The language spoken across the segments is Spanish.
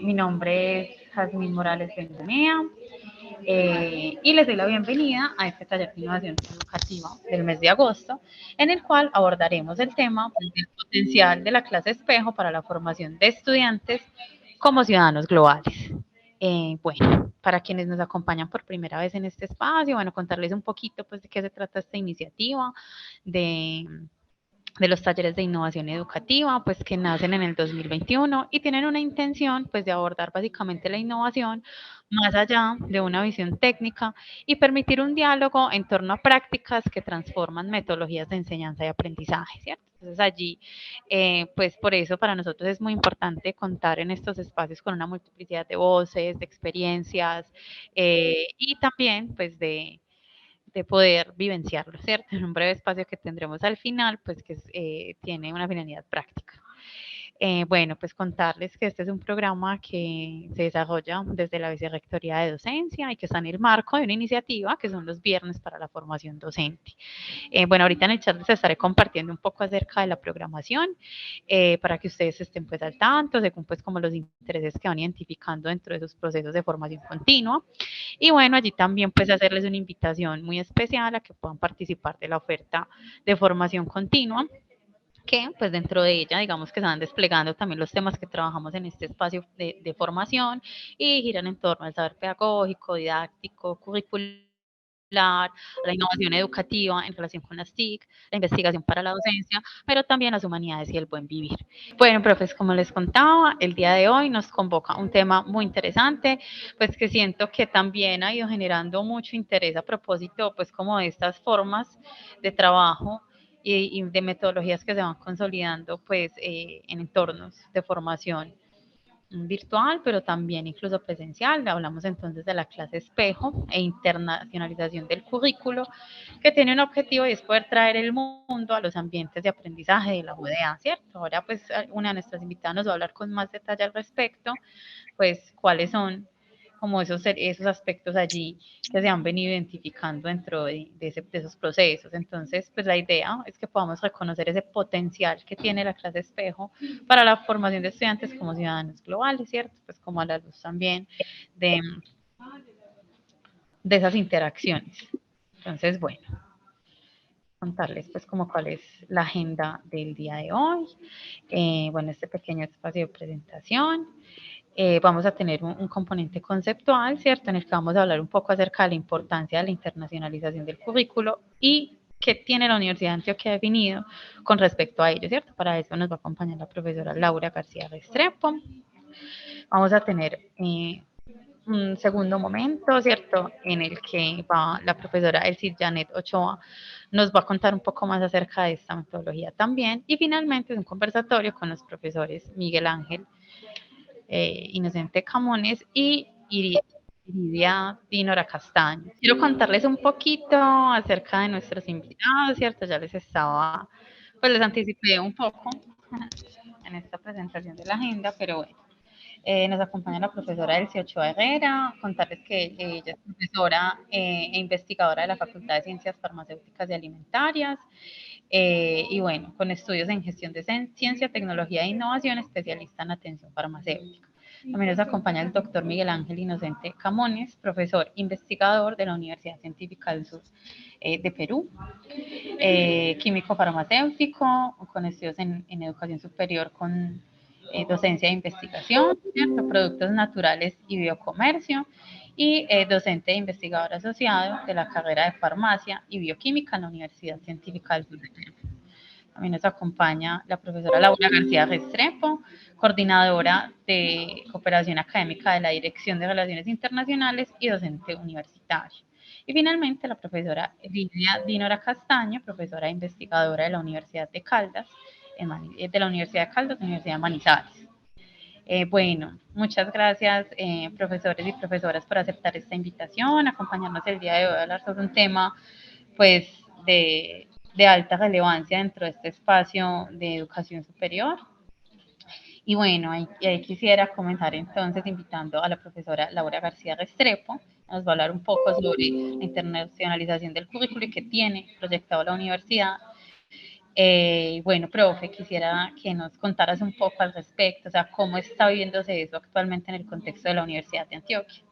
Mi nombre es Jazmín Morales Benjamea y les doy la bienvenida a este taller de innovación educativa del mes de agosto, en el cual abordaremos el tema del potencial de la clase espejo para la formación de estudiantes como ciudadanos globales. Bueno, para quienes nos acompañan por primera vez en este espacio, bueno, contarles un poquito pues de qué se trata esta iniciativa, de de los talleres de innovación educativa, pues que nacen en el 2021 y tienen una intención pues de abordar básicamente la innovación más allá de una visión técnica y permitir un diálogo en torno a prácticas que transforman metodologías de enseñanza y aprendizaje, ¿cierto? Entonces allí, pues por eso para nosotros es muy importante contar en estos espacios con una multiplicidad de voces, de experiencias y también pues de poder vivenciarlo, ¿cierto? En un breve espacio que tendremos al final, pues que tiene una finalidad práctica. Bueno, pues contarles que este es un programa que se desarrolla desde la Vicerrectoría de Docencia y que está en el marco de una iniciativa que son los viernes para la formación docente. Bueno, ahorita en el chat les estaré compartiendo un poco acerca de la programación para que ustedes estén pues al tanto, según pues como los intereses que van identificando dentro de esos procesos de formación continua. Y bueno, allí también pues hacerles una invitación muy especial a que puedan participar de la oferta de formación continua que pues dentro de ella digamos que se van desplegando también los temas que trabajamos en este espacio de formación y giran en torno al saber pedagógico, didáctico, curricular, la innovación educativa en relación con las TIC, la investigación para la docencia, pero también las humanidades y el buen vivir. Bueno, profes, como les contaba, el día de hoy nos convoca un tema muy interesante, pues que siento que también ha ido generando mucho interés a propósito, pues como de estas formas de trabajo y de metodologías que se van consolidando, pues en entornos de formación virtual, pero también incluso presencial. Hablamos entonces de la clase espejo e internacionalización del currículo, que tiene un objetivo y es poder traer el mundo a los ambientes de aprendizaje de la UDA, ¿cierto? Ahora pues una de nuestras invitadas nos va a hablar con más detalle al respecto, pues cuáles son como esos aspectos allí que se han venido identificando dentro de esos procesos. Entonces, pues la idea es que podamos reconocer ese potencial que tiene la clase espejo para la formación de estudiantes como ciudadanos globales, ¿cierto? Pues como a la luz también de, de esas interacciones. Entonces, bueno, contarles pues como cuál es la agenda del día de hoy. Bueno, este pequeño espacio de presentación. Vamos a tener un componente conceptual, ¿cierto? En el que vamos a hablar un poco acerca de la importancia de la internacionalización del currículo y qué tiene la Universidad de Antioquia definido con respecto a ello, ¿cierto? Para eso nos va a acompañar la profesora Laura García Restrepo. Vamos a tener un segundo momento, ¿cierto? En el que va la profesora Elsie Janet Ochoa, nos va a contar un poco más acerca de esta metodología también. Y finalmente un conversatorio con los profesores Miguel Ángel Inocente Camones y Iridia Dinora Castaño. Quiero contarles un poquito acerca de nuestros invitados, ¿cierto? Ya les estaba, pues les anticipé un poco en esta presentación de la agenda, pero bueno. Nos acompaña la profesora Elsie Ochoa Herrera, contarles que ella es profesora e investigadora de la Facultad de Ciencias Farmacéuticas y Alimentarias, y bueno, con estudios en gestión de ciencia, tecnología e innovación, especialista en atención farmacéutica. También nos acompaña el doctor Miguel Ángel Inocente Camones, profesor investigador de la Universidad Científica del Sur de Perú, químico farmacéutico, con estudios en educación superior con docencia e investigación, ¿cierto? Productos naturales y biocomercio, y docente e investigador asociado de la carrera de farmacia y bioquímica en la Universidad Científica del Sur de Perú. También nos acompaña la profesora Laura García Restrepo, coordinadora de cooperación académica de la Dirección de Relaciones Internacionales y docente universitaria. Y finalmente la profesora Lidia Dinora Castaño, profesora e investigadora de la Universidad de Caldas, de la Universidad de Caldas, Universidad de Manizales. Bueno, muchas gracias profesores y profesoras por aceptar esta invitación, acompañarnos el día de hoy a hablar sobre un tema pues de alta relevancia dentro de este espacio de educación superior. Y bueno, ahí quisiera comenzar entonces invitando a la profesora Laura García Restrepo, nos va a hablar un poco sobre la internacionalización del currículo y que tiene proyectado la universidad Bueno, profe, quisiera que nos contaras un poco al respecto, o sea, cómo está viviéndose eso actualmente en el contexto de la Universidad de Antioquia.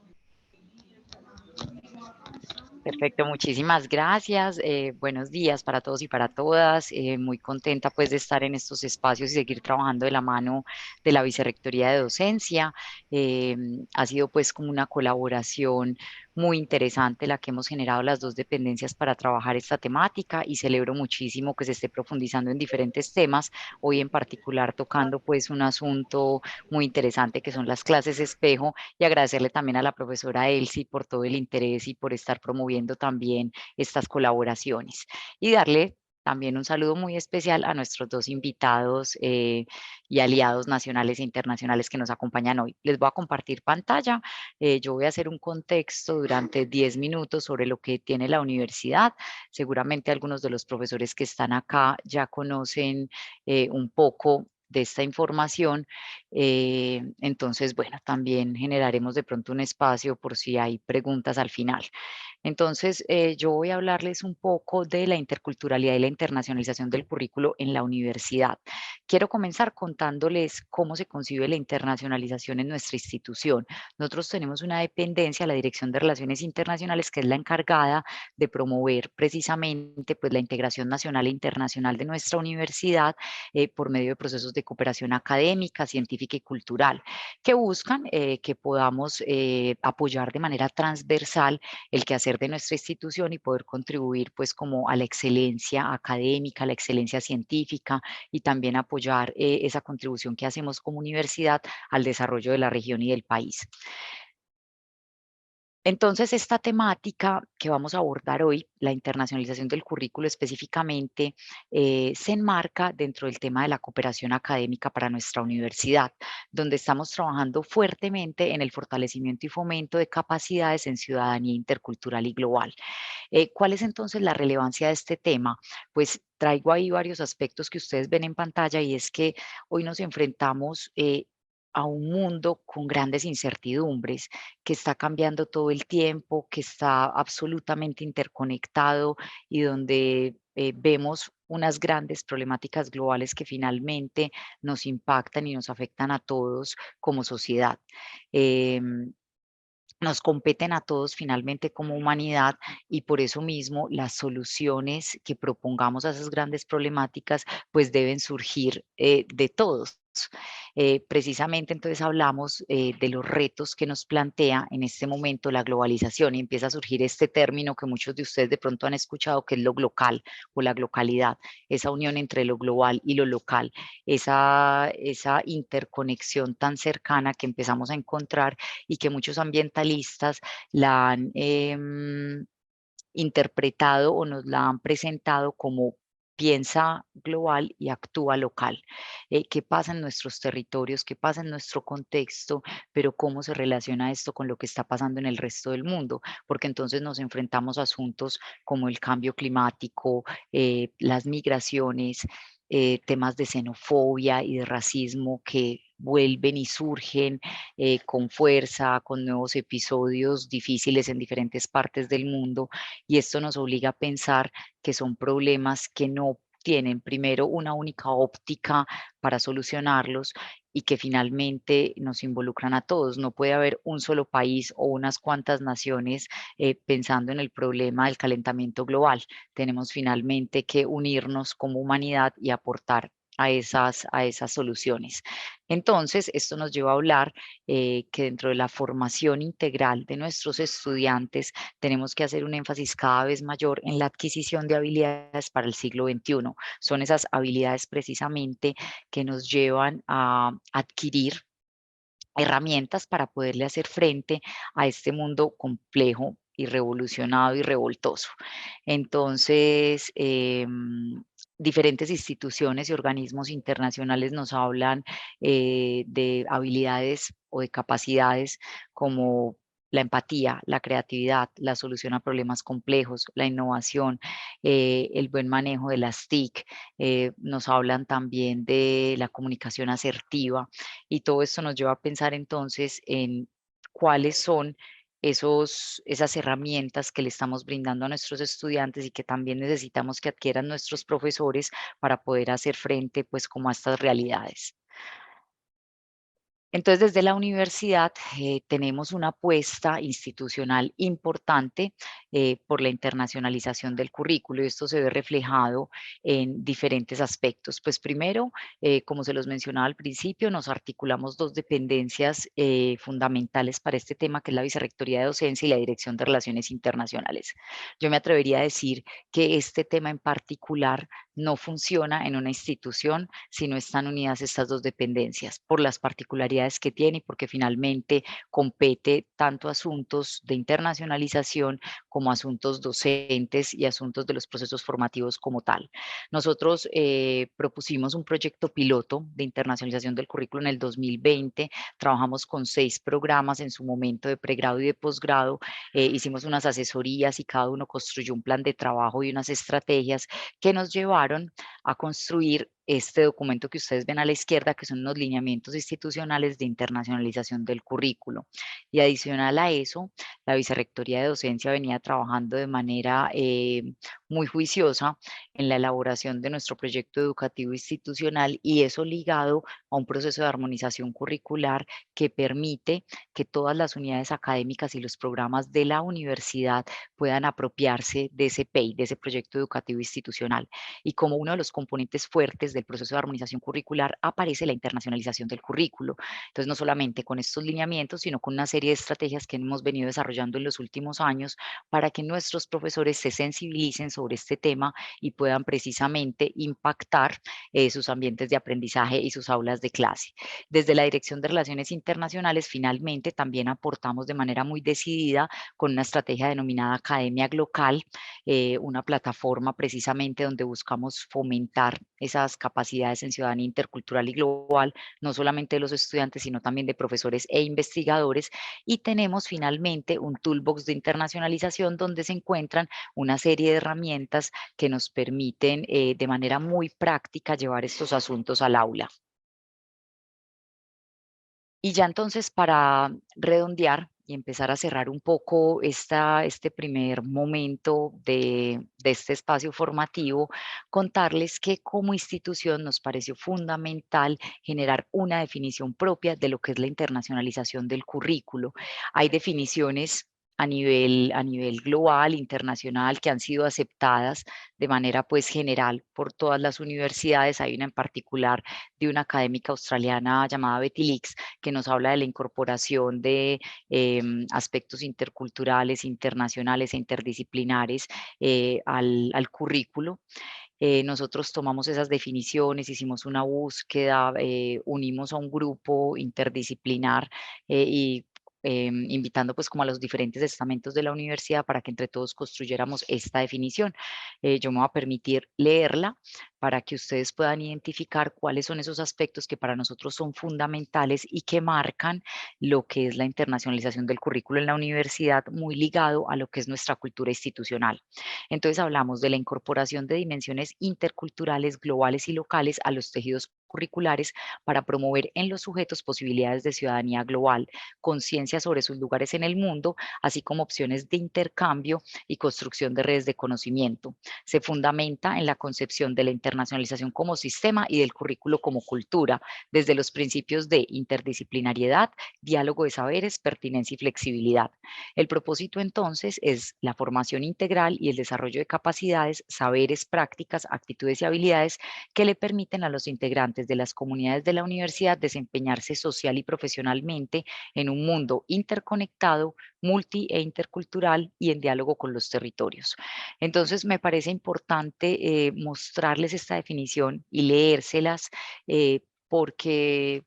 Perfecto, muchísimas gracias. Buenos días para todos y para todas. Muy contenta pues de estar en estos espacios y seguir trabajando de la mano de la Vicerrectoría de Docencia. Eh, Ha sido pues como una colaboración muy interesante la que hemos generado las dos dependencias para trabajar esta temática y celebro muchísimo que se esté profundizando en diferentes temas. Hoy en particular tocando pues un asunto muy interesante que son las clases espejo y agradecerle también a la profesora Elsie por todo el interés y por estar promoviendo también estas colaboraciones. Y darle también un saludo muy especial a nuestros dos invitados y aliados nacionales e internacionales que nos acompañan hoy. Les voy a compartir pantalla. Yo voy a hacer un contexto durante 10 minutos sobre lo que tiene la universidad. Seguramente algunos de los profesores que están acá ya conocen un poco de esta información. Entonces, bueno, también generaremos de pronto un espacio por si hay preguntas al final. Entonces, yo voy a hablarles un poco de la interculturalidad y la internacionalización del currículo en la universidad. Quiero comenzar contándoles cómo se concibe la internacionalización en nuestra institución. Nosotros tenemos una dependencia, la Dirección de Relaciones Internacionales, que es la encargada de promover precisamente pues, la integración nacional e internacional de nuestra universidad por medio de procesos de cooperación académica, científica y cultural, que buscan que podamos apoyar de manera transversal el quehacer de nuestra institución y poder contribuir pues como a la excelencia académica, a la excelencia científica y también apoyar esa contribución que hacemos como universidad al desarrollo de la región y del país. Entonces, esta temática que vamos a abordar hoy, la internacionalización del currículo específicamente, se enmarca dentro del tema de la cooperación académica para nuestra universidad, donde estamos trabajando fuertemente en el fortalecimiento y fomento de capacidades en ciudadanía intercultural y global. ¿Cuál es entonces la relevancia de este tema? Pues traigo ahí varios aspectos que ustedes ven en pantalla y es que hoy nos enfrentamos a un mundo con grandes incertidumbres, que está cambiando todo el tiempo, que está absolutamente interconectado y donde vemos unas grandes problemáticas globales que finalmente nos impactan y nos afectan a todos como sociedad. Em, Nos competen a todos finalmente como humanidad y por eso mismo las soluciones que propongamos a esas grandes problemáticas pues deben surgir de todos. Precisamente entonces hablamos de los retos que nos plantea en este momento la globalización y empieza a surgir este término que muchos de ustedes de pronto han escuchado que es lo local o la localidad, esa unión entre lo global y lo local, esa interconexión tan cercana que empezamos a encontrar y que muchos ambientalistas la han interpretado o nos la han presentado como piensa global y actúa local. ¿Qué pasa en nuestros territorios? ¿Qué pasa en nuestro contexto? Pero ¿cómo se relaciona esto con lo que está pasando en el resto del mundo? Porque entonces nos enfrentamos a asuntos como el cambio climático, las migraciones, temas de xenofobia y de racismo que vuelven y surgen con fuerza, con nuevos episodios difíciles en diferentes partes del mundo y esto nos obliga a pensar que son problemas que no tienen primero una única óptica para solucionarlos y que finalmente nos involucran a todos. No puede haber un solo país o unas cuantas naciones pensando en el problema del calentamiento global. Tenemos finalmente que unirnos como humanidad y aportar a esas soluciones. Entonces, esto nos lleva a hablar que dentro de la formación integral de nuestros estudiantes tenemos que hacer un énfasis cada vez mayor en la adquisición de habilidades para el siglo XXI. Son esas habilidades precisamente que nos llevan a adquirir herramientas para poderle hacer frente a este mundo complejo y revolucionado y revoltoso. Entonces, diferentes instituciones y organismos internacionales nos hablan de habilidades o de capacidades como la empatía, la creatividad, la solución a problemas complejos, la innovación, el buen manejo de las TIC. Nos hablan también de la comunicación asertiva y todo esto nos lleva a pensar entonces en cuáles son esas herramientas que le estamos brindando a nuestros estudiantes y que también necesitamos que adquieran nuestros profesores para poder hacer frente pues como a estas realidades. Entonces, desde la universidad tenemos una apuesta institucional importante por la internacionalización del currículo, y esto se ve reflejado en diferentes aspectos. Pues primero, como se los mencionaba al principio, nos articulamos dos dependencias fundamentales para este tema, que es la Vicerrectoría de Docencia y la Dirección de Relaciones Internacionales. Yo me atrevería a decir que este tema en particular no funciona en una institución si no están unidas estas dos dependencias, por las particularidades que tiene y porque finalmente compete tanto asuntos de internacionalización como asuntos docentes y asuntos de los procesos formativos como tal. Nosotros propusimos un proyecto piloto de internacionalización del currículo en el 2020, trabajamos con 6 programas en su momento de pregrado y de posgrado, hicimos unas asesorías y cada uno construyó un plan de trabajo y unas estrategias que nos llevaron a construir este documento que ustedes ven a la izquierda, que son unos lineamientos institucionales de internacionalización del currículo. Y adicional a eso, la Vicerrectoría de Docencia venía trabajando de manera muy juiciosa en la elaboración de nuestro proyecto educativo institucional, y eso ligado a un proceso de armonización curricular que permite que todas las unidades académicas y los programas de la universidad puedan apropiarse de ese PEI, de ese proyecto educativo institucional. Y como uno de los componentes fuertes del proceso de armonización curricular aparece la internacionalización del currículo. Entonces, no solamente con estos lineamientos, sino con una serie de estrategias que hemos venido desarrollando en los últimos años para que nuestros profesores se sensibilicen sobre este tema y puedan precisamente impactar sus ambientes de aprendizaje y sus aulas de clase. Desde la Dirección de Relaciones Internacionales, finalmente, también aportamos de manera muy decidida con una estrategia denominada Academia Glocal, una plataforma precisamente donde buscamos fomentar esas capacidades en ciudadanía intercultural y global, no solamente de los estudiantes, sino también de profesores e investigadores. Y tenemos finalmente un toolbox de internacionalización donde se encuentran una serie de herramientas que nos permiten de manera muy práctica llevar estos asuntos al aula. Y ya entonces, para redondear y empezar a cerrar un poco este primer momento de este espacio formativo, contarles que como institución nos pareció fundamental generar una definición propia de lo que es la internacionalización del currículo. Hay definiciones a nivel global, internacional, que han sido aceptadas de manera pues general por todas las universidades. Hay una en particular de una académica australiana llamada Betty Leaks, que nos habla de la incorporación de aspectos interculturales, internacionales e interdisciplinares al currículo. Nosotros tomamos esas definiciones, hicimos una búsqueda, unimos a un grupo interdisciplinar y invitando pues como a los diferentes estamentos de la universidad para que entre todos construyéramos esta definición. Yo me voy a permitir leerla para que ustedes puedan identificar cuáles son esos aspectos que para nosotros son fundamentales y que marcan lo que es la internacionalización del currículo en la universidad, muy ligado a lo que es nuestra cultura institucional. Entonces hablamos de la incorporación de dimensiones interculturales, globales y locales a los tejidos curriculares para promover en los sujetos posibilidades de ciudadanía global, conciencia sobre sus lugares en el mundo, así como opciones de intercambio y construcción de redes de conocimiento. Se fundamenta en la concepción de la internacionalización como sistema y del currículo como cultura, desde los principios de interdisciplinariedad, diálogo de saberes, pertinencia y flexibilidad. El propósito entonces es la formación integral y el desarrollo de capacidades, saberes, prácticas, actitudes y habilidades que le permiten a los integrantes de las comunidades de la universidad desempeñarse social y profesionalmente en un mundo interconectado, multi e intercultural y en diálogo con los territorios. Entonces, me parece importante mostrarles esta definición y leérselas porque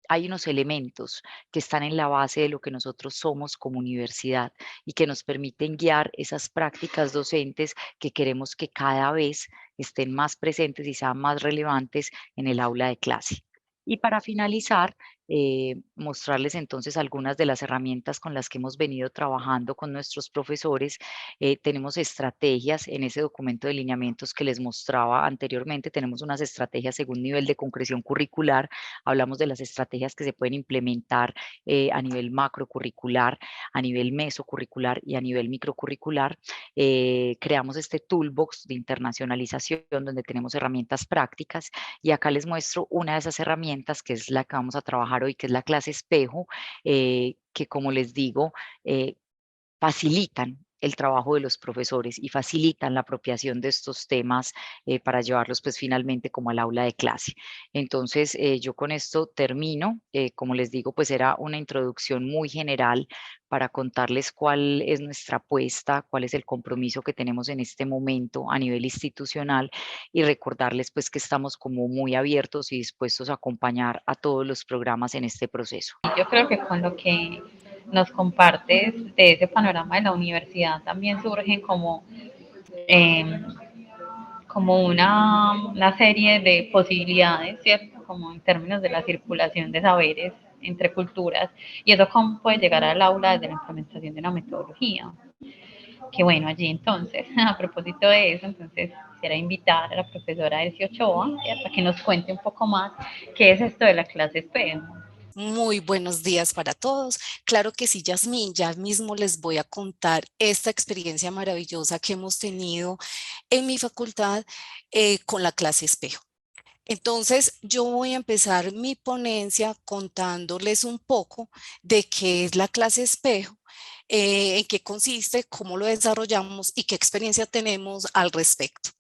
hay unos elementos que están en la base de lo que nosotros somos como universidad y que nos permiten guiar esas prácticas docentes que queremos que cada vez estén más presentes y sean más relevantes en el aula de clase. Y para finalizar, mostrarles entonces algunas de las herramientas con las que hemos venido trabajando con nuestros profesores. Tenemos estrategias en ese documento de lineamientos que les mostraba anteriormente. Tenemos unas estrategias según nivel de concreción curricular. Hablamos de las estrategias que se pueden implementar a nivel macrocurricular, a nivel mesocurricular y a nivel microcurricular. Creamos este toolbox de internacionalización donde tenemos herramientas prácticas, y acá les muestro una de esas herramientas que es la que vamos a trabajar hoy, que es la clase espejo, que como les digo, facilitan el trabajo de los profesores y facilitan la apropiación de estos temas para llevarlos pues finalmente como al aula de clase. Entonces yo con esto termino. Como les digo, pues era una introducción muy general para contarles cuál es nuestra apuesta, cuál es el compromiso que tenemos en este momento a nivel institucional, y recordarles pues que estamos como muy abiertos y dispuestos a acompañar a todos los programas en este proceso. Yo creo que con lo que nos compartes de ese panorama de la universidad también surgen eh, como una serie de posibilidades, ¿cierto? Como en términos de la circulación de saberes entre culturas, y eso cómo puede llegar al aula desde la implementación de una metodología. Que bueno, allí entonces, a propósito de eso, entonces quisiera invitar a la profesora Elsie Ochoa, ¿cierto?, a que nos cuente un poco más qué es esto de la clase espejo. Muy buenos días para todos. Claro que sí, Yasmín, ya mismo les voy a contar esta experiencia maravillosa que hemos tenido en mi facultad con la clase espejo. Entonces, yo voy a empezar mi ponencia contándoles un poco de qué es la clase espejo, en qué consiste, cómo lo desarrollamos y qué experiencia tenemos al respecto.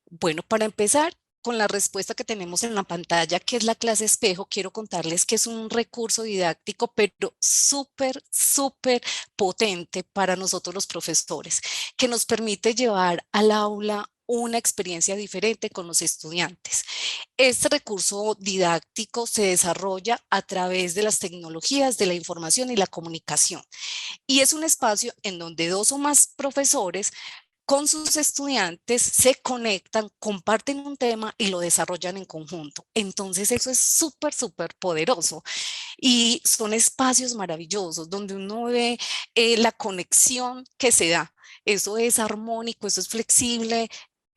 Bueno, para empezar, con la respuesta que tenemos en la pantalla, que es la clase espejo, quiero contarles que es un recurso didáctico, pero súper, súper potente para nosotros los profesores, que nos permite llevar al aula una experiencia diferente con los estudiantes. Este recurso didáctico se desarrolla a través de las tecnologías de la información y la comunicación, y es un espacio en donde dos o más profesores con sus estudiantes se conectan, comparten un tema y lo desarrollan en conjunto. Entonces eso es súper, súper poderoso, y son espacios maravillosos donde uno ve la conexión que se da. Eso es armónico, eso es flexible.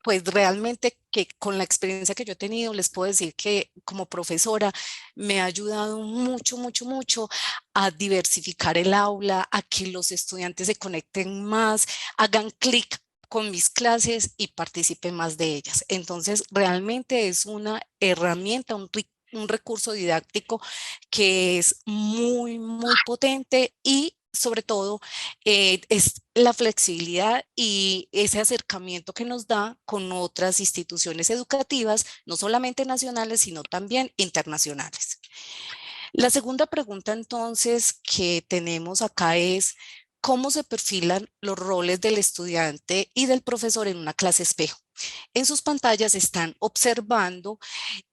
Pues realmente que con la experiencia que yo he tenido, les puedo decir que como profesora me ha ayudado mucho, mucho, mucho a diversificar el aula, a que los estudiantes se conecten más, hagan clic con mis clases y participe más de ellas. Entonces, realmente es una herramienta, un recurso didáctico que es muy, muy potente, y sobre todo es la flexibilidad y ese acercamiento que nos da con otras instituciones educativas, no solamente nacionales, sino también internacionales. La segunda pregunta entonces que tenemos acá es: ¿cómo se perfilan los roles del estudiante y del profesor en una clase espejo? En sus pantallas están observando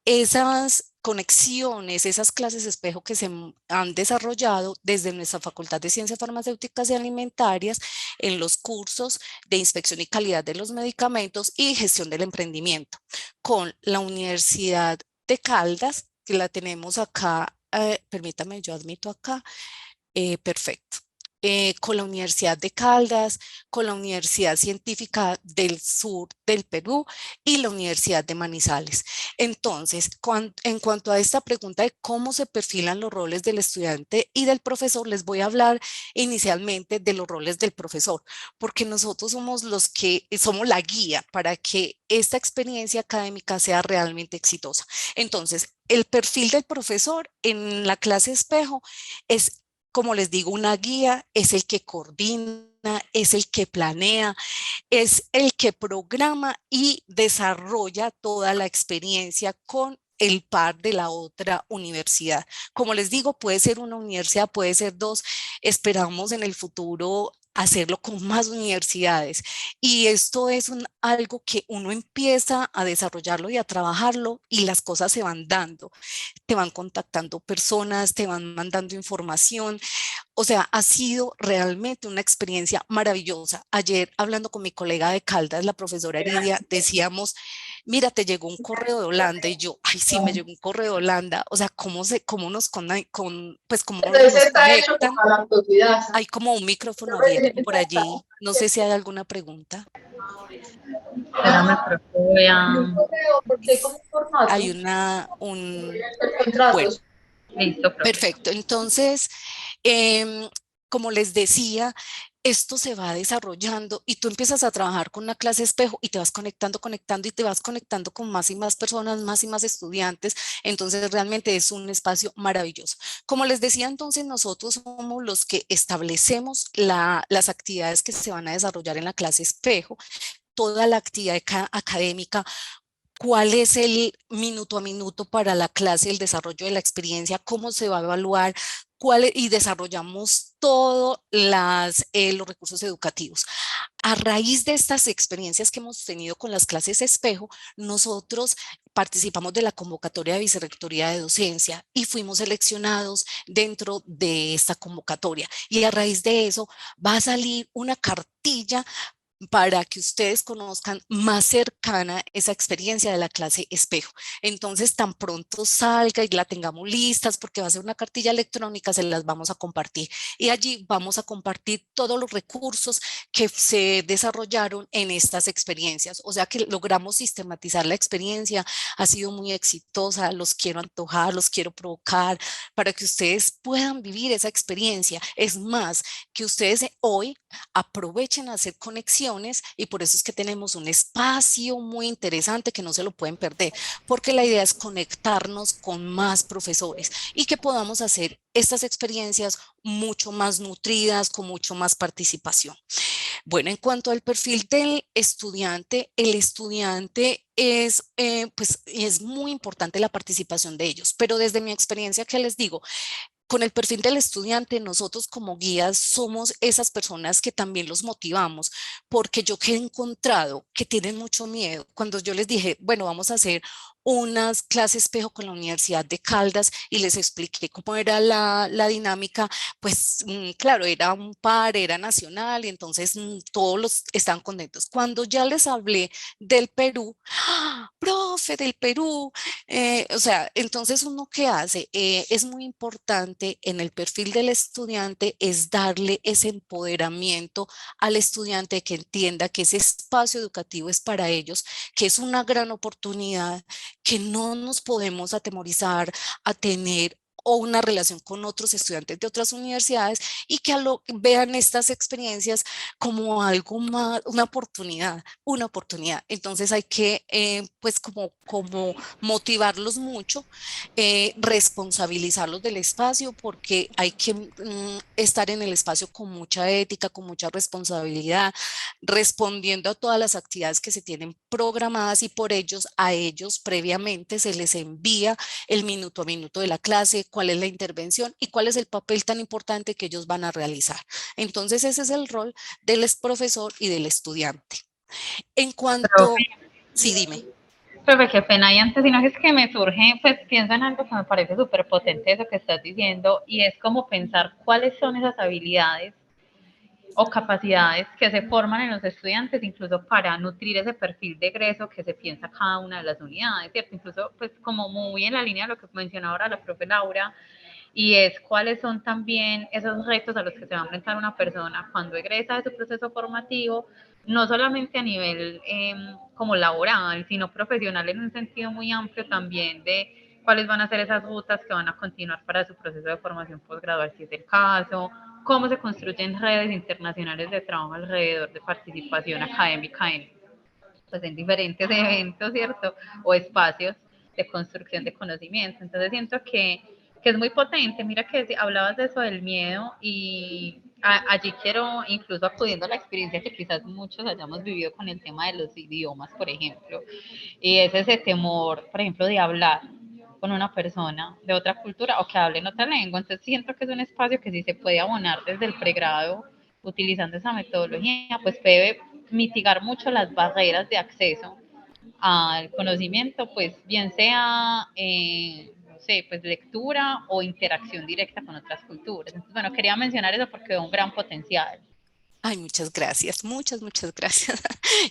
esas conexiones, esas clases espejo que se han desarrollado desde nuestra Facultad de Ciencias Farmacéuticas y Alimentarias en los cursos de inspección y calidad de los medicamentos y gestión del emprendimiento, con la Universidad de Caldas, que la tenemos acá. Permítame, yo admito acá. Perfecto. Con la Universidad de Caldas, con la Universidad Científica del Sur del Perú y la Universidad de Manizales. Entonces, en cuanto a esta pregunta de cómo se perfilan los roles del estudiante y del profesor, les voy a hablar inicialmente de los roles del profesor, porque nosotros somos los que somos la guía para que esta experiencia académica sea realmente exitosa. Entonces, el perfil del profesor en la clase espejo es, como les digo, una guía, es el que coordina, es el que planea, es el que programa y desarrolla toda la experiencia con el par de la otra universidad. Como les digo, puede ser una universidad, puede ser dos. Esperamos en el futuro hacerlo con más universidades, y esto es algo que uno empieza a desarrollarlo y a trabajarlo, y las cosas se van dando, te van contactando personas, te van mandando información. O sea, ha sido realmente una experiencia maravillosa. Ayer, hablando con mi colega de Caldas, la profesora Heridia, decíamos: mira, te llegó un correo de Holanda, y yo, ay, sí, me llegó un correo de Holanda, o sea, cómo nos pues cómo Entonces nos está hecho conectan. para la autoridad. Hay como un micrófono abierto por allí, no sé si hay alguna pregunta. Espérame, creo que voy a... Porque hay como un formato Hay de bueno, contratos. Listo, profe. perfecto. Entonces, como les decía, esto se va desarrollando y tú empiezas a trabajar con una clase espejo y te vas conectando y te vas conectando con más y más personas, más y más estudiantes. Entonces, realmente es un espacio maravilloso. Como les decía, entonces nosotros somos los que establecemos las actividades que se van a desarrollar en la clase espejo, toda la actividad académica, cuál es el minuto a minuto para la clase, el desarrollo de la experiencia, cómo se va a evaluar, y desarrollamos todos los recursos educativos. A raíz de estas experiencias que hemos tenido con las clases espejo, nosotros participamos de la convocatoria de Vicerrectoría de Docencia y fuimos seleccionados dentro de esta convocatoria. Y a raíz de eso va a salir una cartilla para que ustedes conozcan más cercana esa experiencia de la clase espejo. Entonces, tan pronto salga y la tengamos listas, porque va a ser una cartilla electrónica, se las vamos a compartir. Y allí vamos a compartir todos los recursos que se desarrollaron en estas experiencias. O sea que logramos sistematizar la experiencia, ha sido muy exitosa, los quiero antojar, los quiero provocar, para que ustedes puedan vivir esa experiencia. Es más, que ustedes hoy aprovechen a hacer conexiones, y por eso es que tenemos un espacio muy interesante que no se lo pueden perder, porque la idea es conectarnos con más profesores y que podamos hacer estas experiencias mucho más nutridas, con mucho más participación. Bueno, en cuanto al perfil del estudiante, el estudiante pues es muy importante la participación de ellos, pero desde mi experiencia, ¿qué les digo? Con el perfil del estudiante, nosotros como guías somos esas personas que también los motivamos, porque yo que he encontrado que tienen mucho miedo, cuando yo les dije, bueno, vamos a hacer unas clases espejo con la Universidad de Caldas y les expliqué cómo era la dinámica, pues claro, era un par, era nacional, y entonces todos los están contentos. Cuando ya les hablé del Perú, ¡ah! Profe, del Perú, o sea, entonces uno qué hace, es muy importante en el perfil del estudiante es darle ese empoderamiento al estudiante, que entienda que ese espacio educativo es para ellos, que es una gran oportunidad, que no nos podemos atemorizar a tener o una relación con otros estudiantes de otras universidades, y que vean estas experiencias como algo más, una oportunidad, una oportunidad. Entonces hay que, pues como motivarlos mucho, responsabilizarlos del espacio, porque hay que estar en el espacio con mucha ética, con mucha responsabilidad, respondiendo a todas las actividades que se tienen programadas, y por ellos, a ellos previamente se les envía el minuto a minuto de la clase, cuál es la intervención y cuál es el papel tan importante que ellos van a realizar. Entonces ese es el rol del profesor y del estudiante. En cuanto, sí, dime. Profe, qué pena. Y antes, sino que es que me surge, pues pienso en algo que me parece súper potente eso que estás diciendo, y es como pensar cuáles son esas habilidades o capacidades que se forman en los estudiantes, incluso para nutrir ese perfil de egreso que se piensa cada una de las unidades, ¿cierto? Incluso, pues como muy en la línea de lo que mencionaba ahora la profe Laura, y es cuáles son también esos retos a los que se va a enfrentar una persona cuando egresa de su proceso formativo, no solamente a nivel como laboral, sino profesional en un sentido muy amplio también, de cuáles van a ser esas rutas que van a continuar para su proceso de formación posgradual, si es el caso, cómo se construyen redes internacionales de trabajo alrededor de participación académica pues en diferentes eventos, ¿cierto? O espacios de construcción de conocimiento. Entonces siento que es muy potente. Mira que hablabas de eso del miedo, y allí quiero, incluso acudiendo a la experiencia que quizás muchos hayamos vivido con el tema de los idiomas, por ejemplo, y es ese temor, por ejemplo, de hablar con una persona de otra cultura o que hable en otra lengua. Entonces siento que es un espacio que sí se puede abonar desde el pregrado utilizando esa metodología, pues puede mitigar mucho las barreras de acceso al conocimiento, pues bien sea, no sé, pues lectura o interacción directa con otras culturas. Entonces, bueno, quería mencionar eso porque veo un gran potencial. Ay, muchas gracias.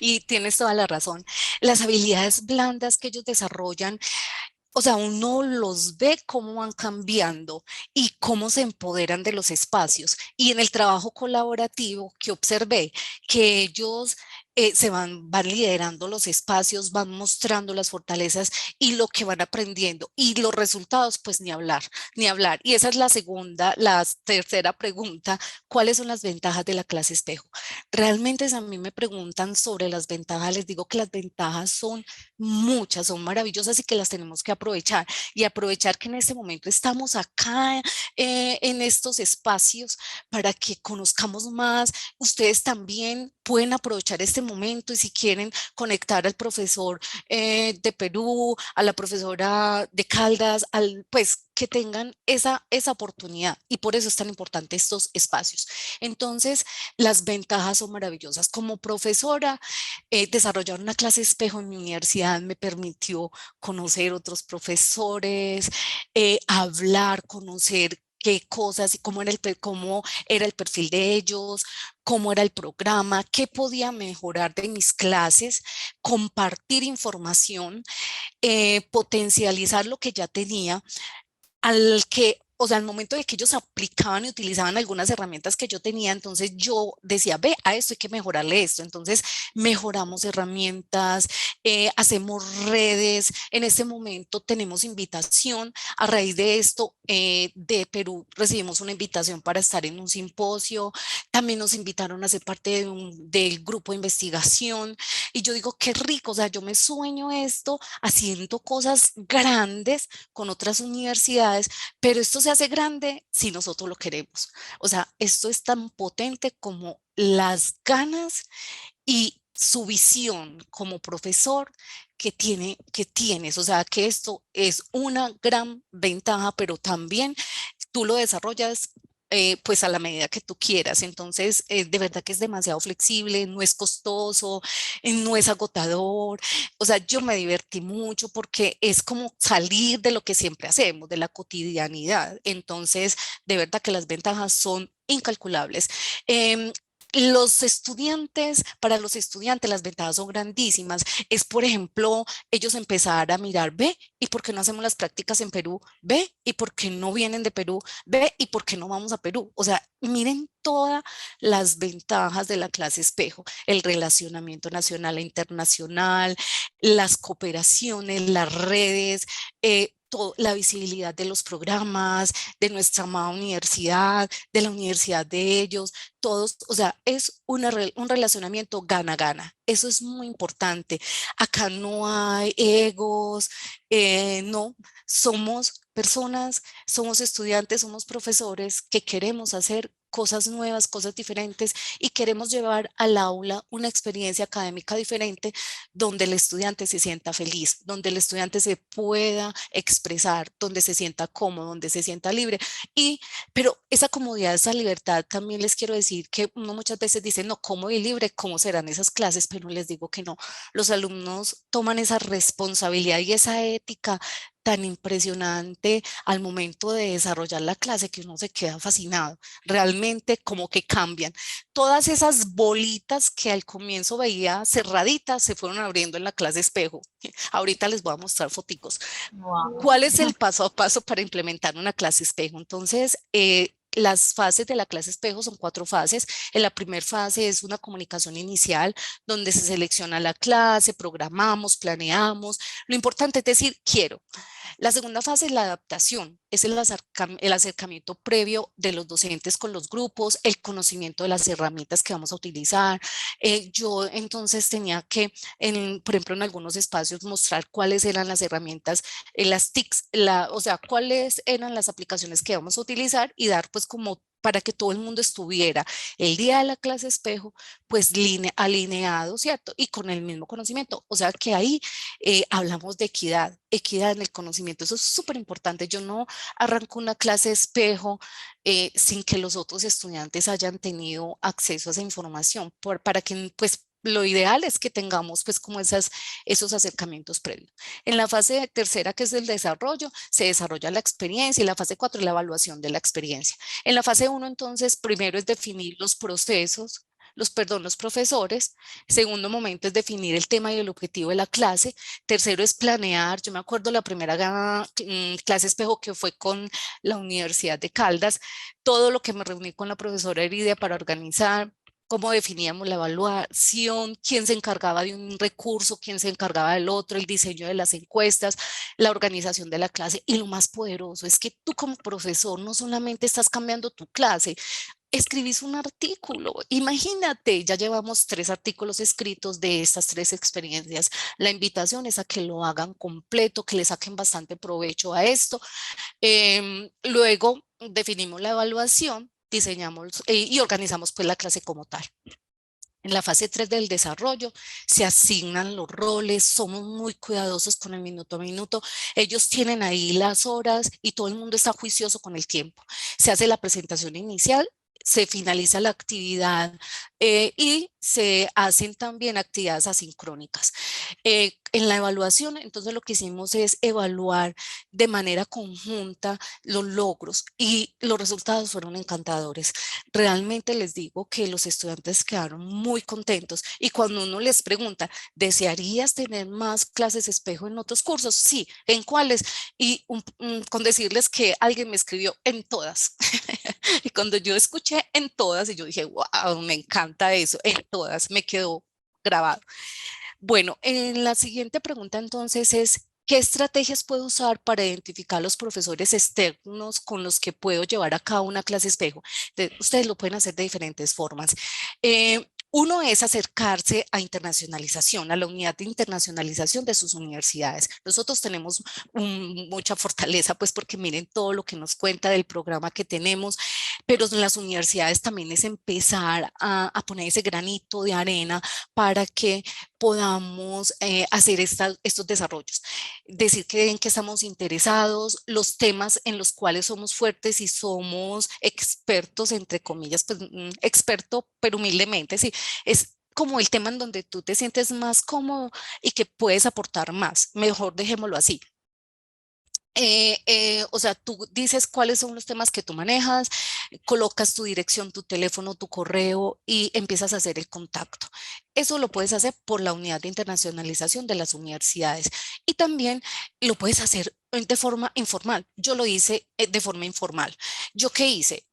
Y tienes toda la razón. Las habilidades blandas que ellos desarrollan, o sea, uno los ve cómo van cambiando y cómo se empoderan de los espacios. Y en el trabajo colaborativo que observé, que ellos van liderando los espacios, van mostrando las fortalezas y lo que van aprendiendo. Y los resultados, pues ni hablar, ni hablar. Y esa es la tercera pregunta. ¿Cuáles son las ventajas de la clase espejo? Realmente si a mí me preguntan sobre las ventajas, les digo que las ventajas son muchas, son maravillosas y que las tenemos que aprovechar y aprovechar que en este momento estamos acá en estos espacios para que conozcamos más. Ustedes también pueden aprovechar este momento y si quieren conectar al profesor de Perú, a la profesora de Caldas, pues que tengan esa oportunidad y por eso es tan importante estos espacios. Entonces, las ventajas son maravillosas. Como profesora, desarrollar una clase espejo en mi universidad me permitió conocer otros profesores, hablar, conocer qué cosas y cómo era el perfil de ellos, cómo era el programa, qué podía mejorar de mis clases, compartir información, potencializar lo que ya tenía o sea, al momento de que ellos aplicaban y utilizaban algunas herramientas que yo tenía, entonces yo decía, ve, a esto hay que mejorarle esto. Entonces mejoramos herramientas, hacemos redes. En este momento tenemos invitación. A raíz de esto, de Perú recibimos una invitación para estar en un simposio. También nos invitaron a ser parte del grupo de investigación. Y yo digo, qué rico, o sea, yo me sueño esto haciendo cosas grandes con otras universidades, pero esto se hace grande si nosotros lo queremos. O sea, esto es tan potente como las ganas y su visión como profesor que tienes. O sea, que esto es una gran ventaja, pero también tú lo desarrollas pues a la medida que tú quieras. Entonces, de verdad que es demasiado flexible, no es costoso, no es agotador. O sea, yo me divertí mucho porque es como salir de lo que siempre hacemos, de la cotidianidad. Entonces, de verdad que las ventajas son incalculables. Para los estudiantes las ventajas son grandísimas. Es, por ejemplo, ellos empezar a mirar, ve, ¿y por qué no hacemos las prácticas en Perú? Ve, ¿y por qué no vienen de Perú? Ve, ¿y por qué no vamos a Perú? O sea, miren todas las ventajas de la clase espejo, el relacionamiento nacional e internacional, las cooperaciones, las redes, la visibilidad de los programas, de nuestra amada universidad, de la universidad de ellos, todos, o sea, es un relacionamiento gana-gana. Eso es muy importante. Acá no hay egos, no, somos personas, somos estudiantes, somos profesores que queremos hacer cosas nuevas, cosas diferentes y queremos llevar al aula una experiencia académica diferente donde el estudiante se sienta feliz, donde el estudiante se pueda expresar, donde se sienta cómodo, donde se sienta libre. Pero esa comodidad, esa libertad, también les quiero decir que uno muchas veces dice, no, cómodo y libre, ¿cómo serán esas clases? Pero les digo que no, los alumnos toman esa responsabilidad y esa ética tan impresionante al momento de desarrollar la clase que uno se queda fascinado. Realmente como que cambian. Todas esas bolitas que al comienzo veía cerraditas se fueron abriendo en la clase espejo. Ahorita les voy a mostrar foticos. Wow. ¿Cuál es el paso a paso para implementar una clase espejo? Entonces, las fases de la clase espejo son 4 fases. En la primera fase es una comunicación inicial donde se selecciona la clase, programamos, planeamos. Lo importante es decir, quiero. La segunda fase es la adaptación, es el acercamiento previo de los docentes con los grupos, el conocimiento de las herramientas que vamos a utilizar. Yo entonces tenía que, por ejemplo, en algunos espacios mostrar cuáles eran las herramientas, las TICs, o sea, cuáles eran las aplicaciones que vamos a utilizar y dar pues como para que todo el mundo estuviera el día de la clase espejo, pues alineado, ¿cierto? Y con el mismo conocimiento. O sea que ahí hablamos de equidad, equidad en el conocimiento. Eso es súper importante. Yo no arranco una clase espejo sin que los otros estudiantes hayan tenido acceso a esa información, para que pues lo ideal es que tengamos pues como esos acercamientos previos. En la fase tercera, que es el desarrollo, se desarrolla la experiencia y la fase 4 es la evaluación de la experiencia. En la fase 1, entonces, primero es definir los procesos, los profesores. Segundo momento es definir el tema y el objetivo de la clase. Tercero es planear. Yo me acuerdo la primera clase espejo que fue con la Universidad de Caldas, todo lo que me reuní con la profesora Heridia para organizar, cómo definíamos la evaluación, quién se encargaba de un recurso, quién se encargaba del otro, el diseño de las encuestas, la organización de la clase. Y lo más poderoso es que tú como profesor no solamente estás cambiando tu clase, escribís un artículo. Imagínate, ya llevamos 3 artículos escritos de estas 3 experiencias. La invitación es a que lo hagan completo, que le saquen bastante provecho a esto. Luego definimos la evaluación, diseñamos y organizamos pues la clase como tal. En la fase 3 del desarrollo se asignan los roles, somos muy cuidadosos con el minuto a minuto. Ellos tienen ahí las horas y todo el mundo está juicioso con el tiempo. Se hace la presentación inicial, se finaliza la actividad y se hacen también actividades asincrónicas. En la evaluación, entonces lo que hicimos es evaluar de manera conjunta los logros y los resultados fueron encantadores. Realmente les digo que los estudiantes quedaron muy contentos y cuando uno les pregunta, ¿desearías tener más clases espejo en otros cursos? Sí, ¿en cuáles? Y con decirles que alguien me escribió en todas. Y cuando yo escuché en todas, y yo dije, wow, me encanta eso, en todas, me quedó grabado. Bueno, en la siguiente pregunta entonces es, ¿qué estrategias puedo usar para identificar los profesores externos con los que puedo llevar a cabo una clase espejo? Ustedes lo pueden hacer de diferentes formas. Uno es acercarse a internacionalización, a la unidad de internacionalización de sus universidades. Nosotros tenemos mucha fortaleza, pues porque miren todo lo que nos cuenta del programa que tenemos, pero en las universidades también es empezar a poner ese granito de arena para que podamos hacer estos desarrollos. Decir que en qué estamos interesados, los temas en los cuales somos fuertes y somos expertos, entre comillas, pues experto, pero humildemente, sí, es como el tema en donde tú te sientes más cómodo y que puedes aportar más. Mejor dejémoslo así. O sea, tú dices cuáles son los temas que tú manejas, colocas tu dirección, tu teléfono, tu correo y empiezas a hacer el contacto. Eso lo puedes hacer por la unidad de internacionalización de las universidades y también lo puedes hacer de forma informal. Yo lo hice de forma informal. ¿Yo qué hice?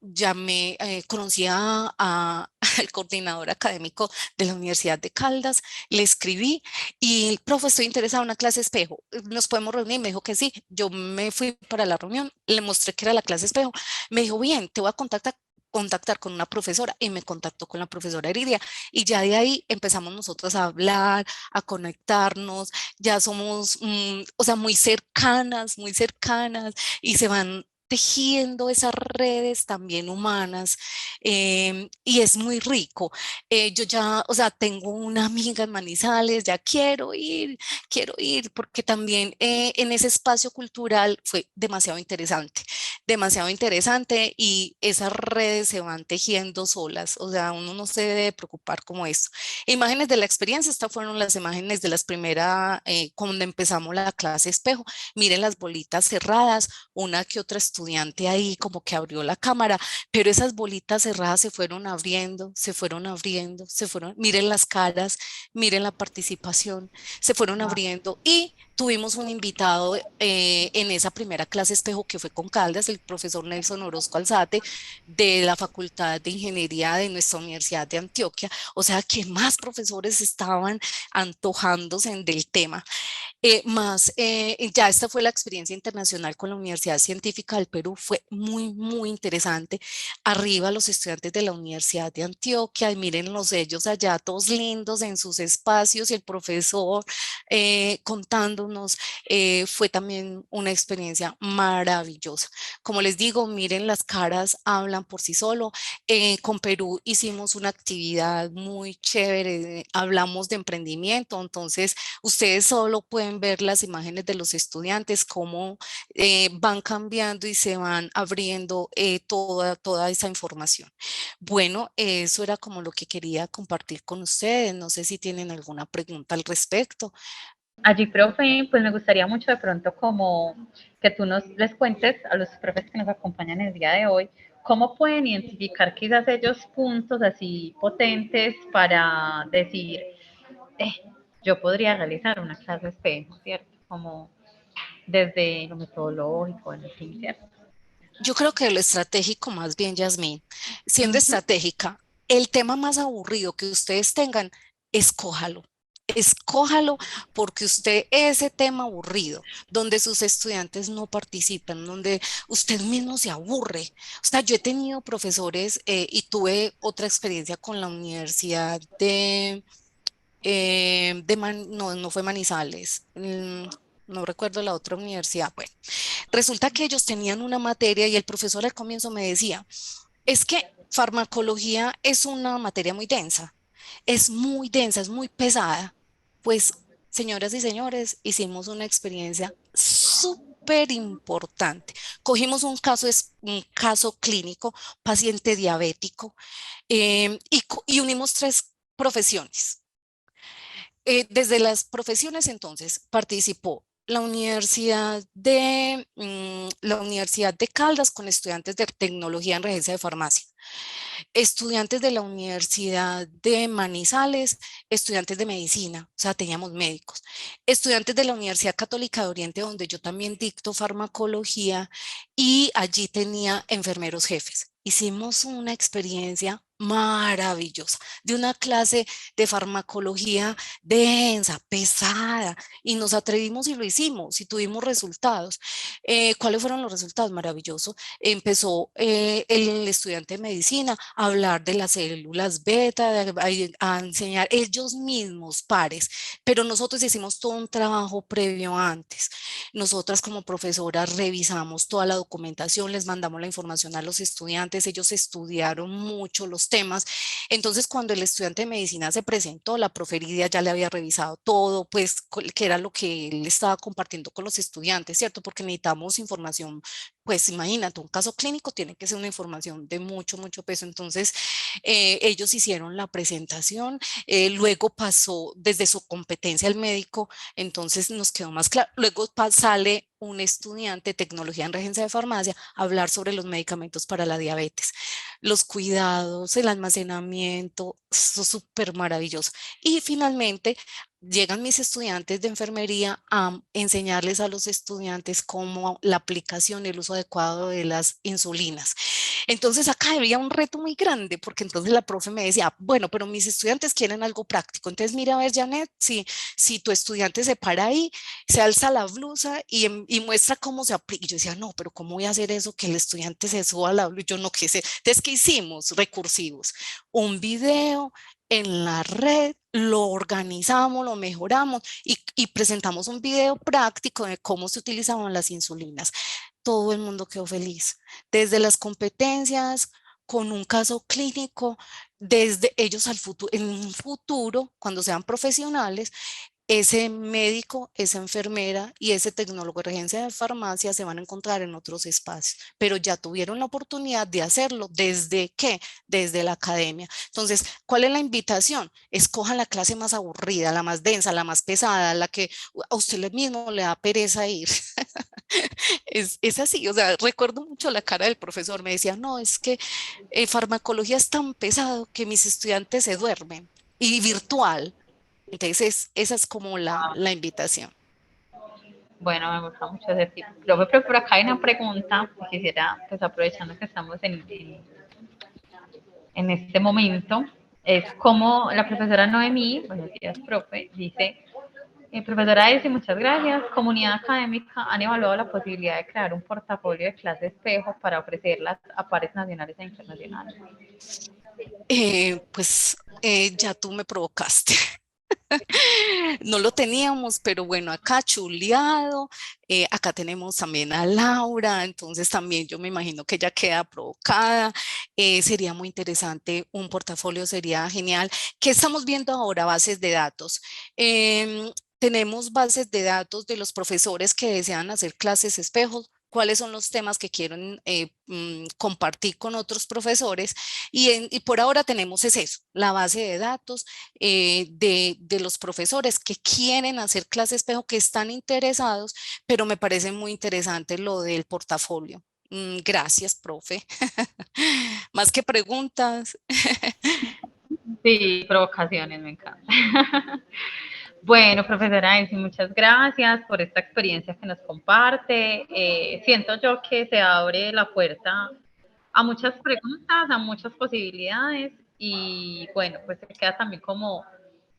Llamé, conocí al coordinador académico de la Universidad de Caldas, le escribí y, profe, estoy interesada en una clase espejo, ¿nos podemos reunir? Me dijo que sí. Yo me fui para la reunión, le mostré que era la clase espejo. Me dijo, bien, te voy a contactar con una profesora y me contactó con la profesora Heridia y ya de ahí empezamos nosotros a hablar, a conectarnos, ya somos, o sea, muy cercanas y se van tejiendo esas redes también humanas y es muy rico. Yo ya, o sea, tengo una amiga en Manizales, ya quiero ir, porque también en ese espacio cultural fue demasiado interesante y esas redes se van tejiendo solas, o sea, uno no se debe preocupar como esto. Imágenes de la experiencia, estas fueron las imágenes de las primeras, cuando empezamos la clase espejo. Miren las bolitas cerradas, una que otra estudiante ahí como que abrió la cámara, pero esas bolitas cerradas se fueron abriendo, miren las caras, miren la participación, se fueron abriendo y tuvimos un invitado en esa primera clase espejo que fue con Caldas, el profesor Nelson Orozco Alzate de la Facultad de Ingeniería de nuestra Universidad de Antioquia, o sea que más profesores estaban antojándose del tema. Ya esta fue la experiencia internacional con la Universidad Científica del Perú, fue muy interesante. Arriba los estudiantes de la Universidad de Antioquia, y mírenlos ellos allá, todos lindos en sus espacios y el profesor contándonos, fue también una experiencia maravillosa. Como les digo, miren las caras, hablan por sí solo. Con Perú hicimos una actividad muy chévere, hablamos de emprendimiento, entonces ustedes solo pueden ver las imágenes de los estudiantes, cómo van cambiando y se van abriendo toda esa información. Bueno, eso era como lo que quería compartir con ustedes. No sé si tienen alguna pregunta al respecto. Allí, profe, pues me gustaría mucho de pronto como que tú les cuentes a los profes que nos acompañan el día de hoy, ¿cómo pueden identificar quizás ellos puntos así potentes para decir, eh, yo podría realizar una clase espejo, ¿cierto? Como desde lo metodológico, en fin, ¿cierto? Yo creo que lo estratégico más bien, Yasmín, siendo Ujú. estratégica, el tema más aburrido que ustedes tengan, escójalo. Escójalo porque usted ese tema aburrido, donde sus estudiantes no participan, donde usted mismo se aburre. O sea, yo he tenido profesores y tuve otra experiencia con la universidad no, no fue Manizales, no recuerdo la otra universidad. Bueno, resulta que ellos tenían una materia y el profesor al comienzo me decía, es que farmacología es una materia muy densa, es muy pesada. Pues, señoras y señores, hicimos una experiencia súper importante. Cogimos un caso clínico, paciente diabético, y unimos tres profesiones. Desde las profesiones entonces participó la Universidad de Caldas con estudiantes de tecnología en regencia de farmacia, estudiantes de la Universidad de Manizales, estudiantes de medicina, o sea, teníamos médicos, estudiantes de la Universidad Católica de Oriente, donde yo también dicto farmacología, y allí tenía enfermeros jefes. Hicimos una experiencia maravillosa de una clase de farmacología densa, pesada, y nos atrevimos y lo hicimos y tuvimos resultados. ¿Cuáles fueron los resultados? Maravillosos. Empezó el estudiante de medicina a hablar de las células beta, a enseñar ellos mismos pares, pero nosotros hicimos todo un trabajo previo antes. Nosotras como profesoras revisamos toda la documentación, les mandamos la información a los estudiantes, ellos estudiaron mucho los temas. Entonces, cuando el estudiante de medicina se presentó, la profe Lidia ya le había revisado todo, pues, que era lo que él estaba compartiendo con los estudiantes, ¿cierto? Porque necesitamos información, pues imagínate, un caso clínico tiene que ser una información de mucho, mucho peso. Entonces, ellos hicieron la presentación, luego pasó desde su competencia el médico, entonces nos quedó más claro. Luego sale un estudiante de tecnología en regencia de farmacia a hablar sobre los medicamentos para la diabetes, los cuidados, el almacenamiento, eso es súper maravilloso. Y finalmente llegan mis estudiantes de enfermería a enseñarles a los estudiantes cómo la aplicación y el uso adecuado de las insulinas. Entonces acá había un reto muy grande porque entonces la profe me decía, bueno, pero mis estudiantes quieren algo práctico. Entonces mira a ver, Janet, si tu estudiante se para ahí, se alza la blusa y muestra cómo se aplica. Y yo decía, no, pero ¿cómo voy a hacer eso? Que el estudiante se suba a la blusa. Yo no qué sé. Entonces, ¿qué hicimos? Recursivos. Un video en la red, lo organizamos, lo mejoramos y presentamos un video práctico de cómo se utilizaban las insulinas. Todo el mundo quedó feliz, desde las competencias, con un caso clínico, desde ellos al futuro, en un futuro, cuando sean profesionales, ese médico, esa enfermera y ese tecnólogo de regencia de farmacia se van a encontrar en otros espacios, pero ya tuvieron la oportunidad de hacerlo. ¿Desde qué? Desde la academia. Entonces, ¿cuál es la invitación? Escojan la clase más aburrida, la más densa, la más pesada, la que a usted mismo le da pereza ir. Es así, o sea, recuerdo mucho la cara del profesor, me decía, no, es que farmacología es tan pesado que mis estudiantes se duermen y virtual. Entonces, esa es como la invitación. Bueno, me gusta mucho ese tipo. Pero por acá hay una pregunta que quisiera, pues aprovechando que estamos en este momento, es como la profesora Noemí, buenos días, profe, dice, profesora Elsie, muchas gracias. Comunidad académica han evaluado la posibilidad de crear un portafolio de clases espejo para ofrecerlas a pares nacionales e internacionales. Ya tú me provocaste. No lo teníamos, pero bueno, acá chuleado, acá tenemos también a Laura, entonces también yo me imagino que ella queda provocada. Sería muy interesante, un portafolio sería genial. ¿Qué estamos viendo ahora? Bases de datos. Tenemos bases de datos de los profesores que desean hacer clases espejos, cuáles son los temas que quieren compartir con otros profesores y por ahora tenemos es eso, la base de datos de los profesores que quieren hacer clase espejo, que están interesados, pero me parece muy interesante lo del portafolio. Gracias, profe. Más que preguntas. Sí, provocaciones, me encanta. Bueno, profesora Elsie, muchas gracias por esta experiencia que nos comparte. Siento yo que se abre la puerta a muchas preguntas, a muchas posibilidades y bueno, pues se queda también como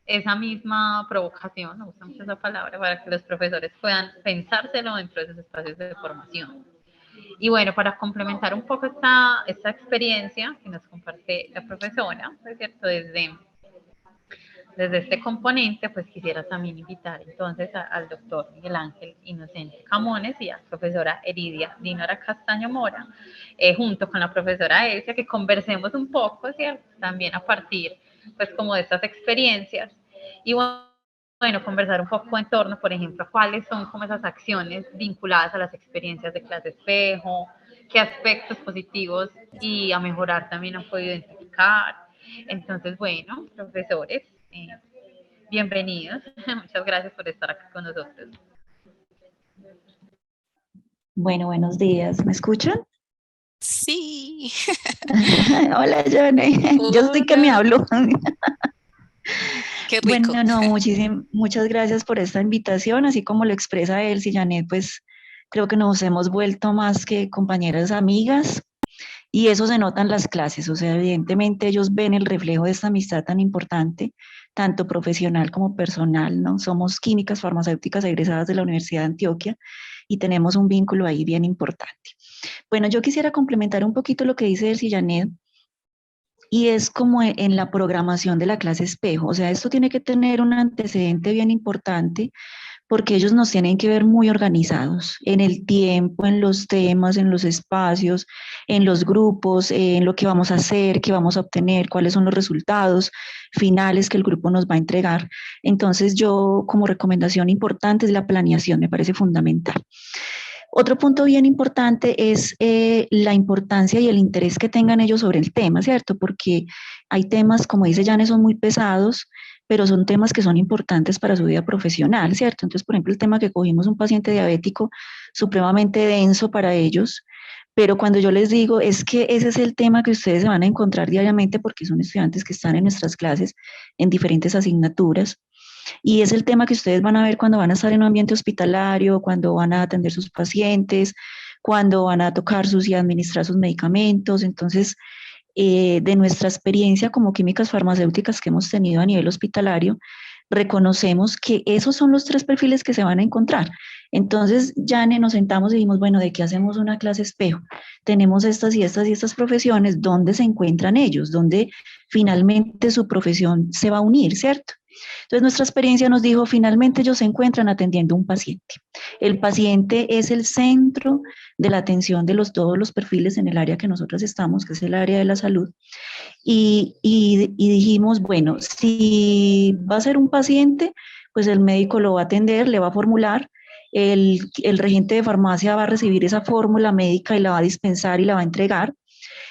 esa misma provocación, me gusta mucho esa palabra, para que los profesores puedan pensárselo dentro de esos espacios de formación. Y bueno, para complementar un poco esta experiencia que nos comparte la profesora, ¿no es cierto? Desde este componente, pues quisiera también invitar entonces al doctor Miguel Ángel Inocente Camones y a la profesora Eridia Dinora Castaño Mora, junto con la profesora Elsia, que conversemos un poco, ¿cierto? También a partir, pues, como de estas experiencias. Y bueno, conversar un poco en torno, por ejemplo, cuáles son como esas acciones vinculadas a las experiencias de clase espejo, qué aspectos positivos y a mejorar también han podido identificar. Entonces, bueno, profesores, bienvenidos. Muchas gracias por estar acá con nosotros. Bueno, buenos días. ¿Me escuchan? Sí. Hola, Johnny. Yo soy que me Hola. hablo. Qué rico. Bueno, no, muchas gracias por esta invitación. Así como lo expresa él y Janet, pues creo que nos hemos vuelto más que compañeras amigas y eso se nota en las clases. O sea, evidentemente ellos ven el reflejo de esta amistad tan importante, tanto profesional como personal, ¿no? Somos químicas farmacéuticas egresadas de la Universidad de Antioquia y tenemos un vínculo ahí bien importante. Bueno, yo quisiera complementar un poquito lo que dice Elsie Janet, y es como en la programación de la clase espejo. O sea, esto tiene que tener un antecedente bien importante porque ellos nos tienen que ver muy organizados en el tiempo, en los temas, en los espacios, en los grupos, en lo que vamos a hacer, qué vamos a obtener, cuáles son los resultados finales que el grupo nos va a entregar. Entonces yo como recomendación importante es la planeación, me parece fundamental. Otro punto bien importante es la importancia y el interés que tengan ellos sobre el tema, ¿cierto? Porque hay temas, como dice Jane, son muy pesados, pero son temas que son importantes para su vida profesional, ¿cierto? Entonces, por ejemplo, el tema que cogimos un paciente diabético supremamente denso para ellos, pero cuando yo les digo es que ese es el tema que ustedes se van a encontrar diariamente porque son estudiantes que están en nuestras clases en diferentes asignaturas, y es el tema que ustedes van a ver cuando van a estar en un ambiente hospitalario, cuando van a atender sus pacientes, cuando van a tocar sus y administrar sus medicamentos. Entonces, de nuestra experiencia como químicas farmacéuticas que hemos tenido a nivel hospitalario, reconocemos que esos son los tres perfiles que se van a encontrar. Entonces, Jane, nos sentamos y dijimos, bueno, ¿de qué hacemos una clase espejo? Tenemos estas y estas y estas profesiones, ¿dónde se encuentran ellos? ¿Dónde finalmente su profesión se va a unir, ¿cierto? Entonces nuestra experiencia nos dijo, finalmente ellos se encuentran atendiendo a un paciente. El paciente es el centro de la atención de todos los perfiles en el área que nosotros estamos, que es el área de la salud. Y dijimos, bueno, si va a ser un paciente, pues el médico lo va a atender, le va a formular, el regente de farmacia va a recibir esa fórmula médica y la va a dispensar y la va a entregar,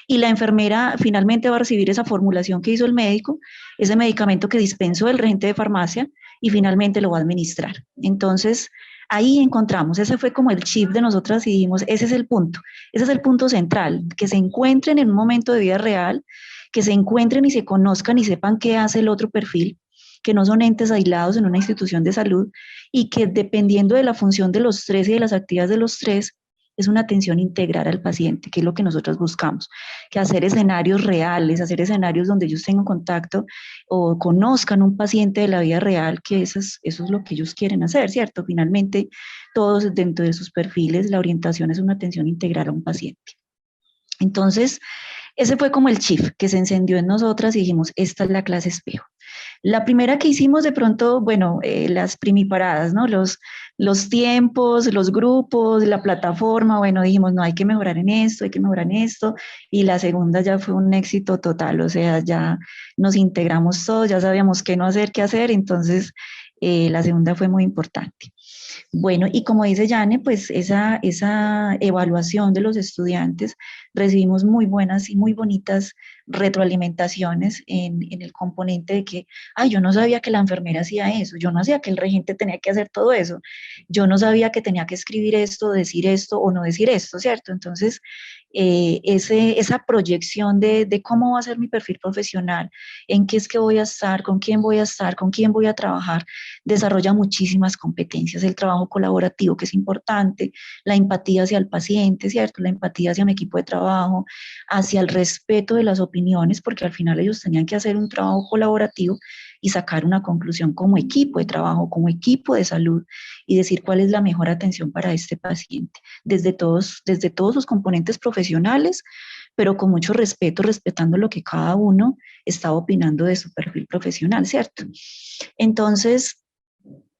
y la enfermera finalmente va a recibir esa formulación que hizo el médico, ese medicamento que dispensó el regente de farmacia y finalmente lo va a administrar. Entonces, ahí encontramos, ese fue como el chip de nosotras y dijimos, ese es el punto central, que se encuentren en un momento de vida real, que se encuentren y se conozcan y sepan qué hace el otro perfil, que no son entes aislados en una institución de salud y que dependiendo de la función de los tres y de las actividades de los tres, es una atención integral al paciente, que es lo que nosotros buscamos, que hacer escenarios reales, hacer escenarios donde ellos tengan contacto o conozcan un paciente de la vida real, que eso es lo que ellos quieren hacer, ¿cierto? Finalmente, todos dentro de sus perfiles, la orientación es una atención integral a un paciente. Entonces, ese fue como el chip que se encendió en nosotras y dijimos, esta es la clase espejo. La primera que hicimos de pronto, bueno, las primiparadas, ¿no? Los tiempos, los grupos, la plataforma, bueno, dijimos, no, hay que mejorar en esto, hay que mejorar en esto, y la segunda ya fue un éxito total, o sea, ya nos integramos todos, ya sabíamos qué no hacer, qué hacer, entonces la segunda fue muy importante. Bueno, y como dice Jane, pues esa evaluación de los estudiantes recibimos muy buenas y muy bonitas retroalimentaciones en el componente de que, ay, yo no sabía que la enfermera hacía eso, yo no sabía que el regente tenía que hacer todo eso, yo no sabía que tenía que escribir esto, decir esto o no decir esto, ¿cierto? Entonces, esa proyección de cómo va a ser mi perfil profesional, en qué es que voy a estar, con quién voy a estar, con quién voy a trabajar, desarrolla muchísimas competencias, el trabajo colaborativo que es importante, la empatía hacia el paciente, ¿cierto? La empatía hacia mi equipo de trabajo, hacia el respeto de las opiniones, porque al final ellos tenían que hacer un trabajo colaborativo y sacar una conclusión como equipo de trabajo, como equipo de salud y decir cuál es la mejor atención para este paciente, desde todos sus componentes profesionales, pero con mucho respeto, respetando lo que cada uno está opinando de su perfil profesional, ¿cierto? Entonces,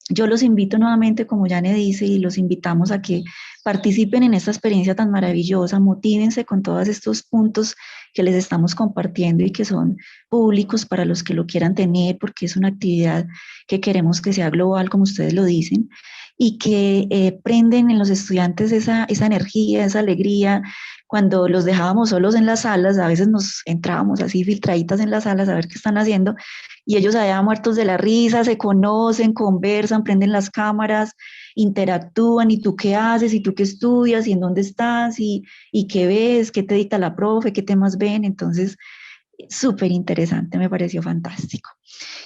yo los invito nuevamente, como Yane dice, y los invitamos a que participen en esta experiencia tan maravillosa, motívense con todos estos puntos que les estamos compartiendo y que son públicos para los que lo quieran tener, porque es una actividad que queremos que sea global, como ustedes lo dicen, y que prenden en los estudiantes esa energía, esa alegría. Cuando los dejábamos solos en las salas, a veces nos entrábamos así filtraditas en las salas a ver qué están haciendo, y ellos allá muertos de la risa, se conocen, conversan, prenden las cámaras, interactúan, y tú qué haces, y tú qué estudias, y en dónde estás, y qué ves, qué te dicta la profe, qué temas ven. Entonces, súper interesante, me pareció fantástico.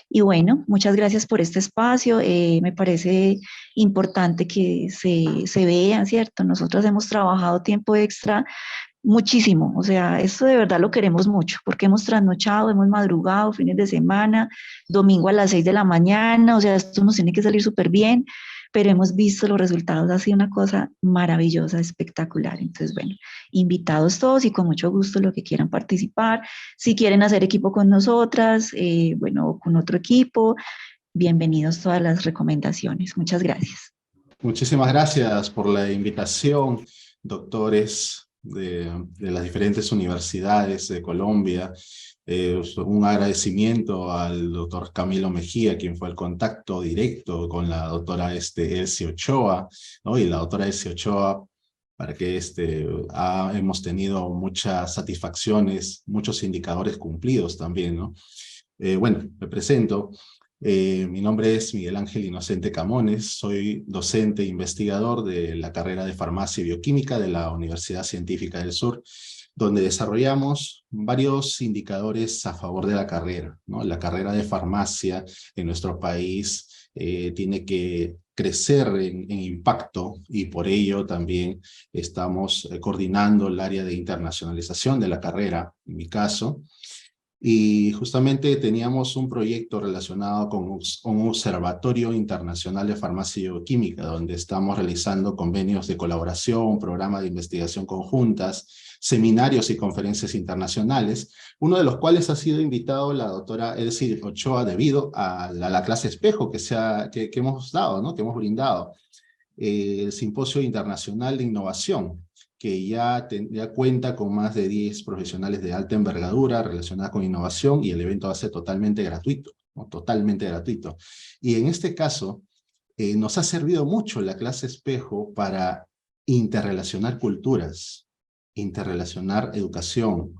Y bueno, muchas gracias por este espacio, me parece importante que se vea, ¿cierto? Nosotros hemos trabajado tiempo extra muchísimo, o sea, esto de verdad lo queremos mucho, porque hemos trasnochado, hemos madrugado, fines de semana, domingo a las 6 de la mañana, o sea, esto nos tiene que salir súper bien, pero hemos visto los resultados, ha sido una cosa maravillosa, espectacular. Entonces, bueno, invitados todos y con mucho gusto lo que quieran participar, si quieren hacer equipo con nosotras, bueno, con otro equipo, bienvenidos todas las recomendaciones. Muchas gracias. Muchísimas gracias por la invitación, doctores de las diferentes universidades de Colombia. Un agradecimiento al doctor Camilo Mejía, quien fue el contacto directo con la doctora Elsie Ochoa, ¿no? Y la doctora Elsie Ochoa, para que hemos tenido muchas satisfacciones, muchos indicadores cumplidos también, ¿no? Bueno, me presento. Mi nombre es Miguel Ángel Inocente Camones, soy docente e investigador de la carrera de Farmacia y Bioquímica de la Universidad Científica del Sur, donde desarrollamos varios indicadores a favor de la carrera, ¿no? La carrera de farmacia en nuestro país tiene que crecer en impacto, y por ello también estamos coordinando el área de internacionalización de la carrera, en mi caso. Y justamente teníamos un proyecto relacionado con un observatorio internacional de farmacia y bioquímica, donde estamos realizando convenios de colaboración, programas de investigación conjuntas, seminarios y conferencias internacionales, uno de los cuales ha sido invitado la doctora Elsie Ochoa debido a la clase espejo que hemos dado, ¿no? Que hemos brindado, el Simposio Internacional de Innovación, que ya cuenta con más de 10 profesionales de alta envergadura relacionadas con innovación, y el evento va a ser totalmente gratuito, ¿no? Totalmente gratuito. Y en este caso, nos ha servido mucho la clase espejo para interrelacionar culturas, interrelacionar educación,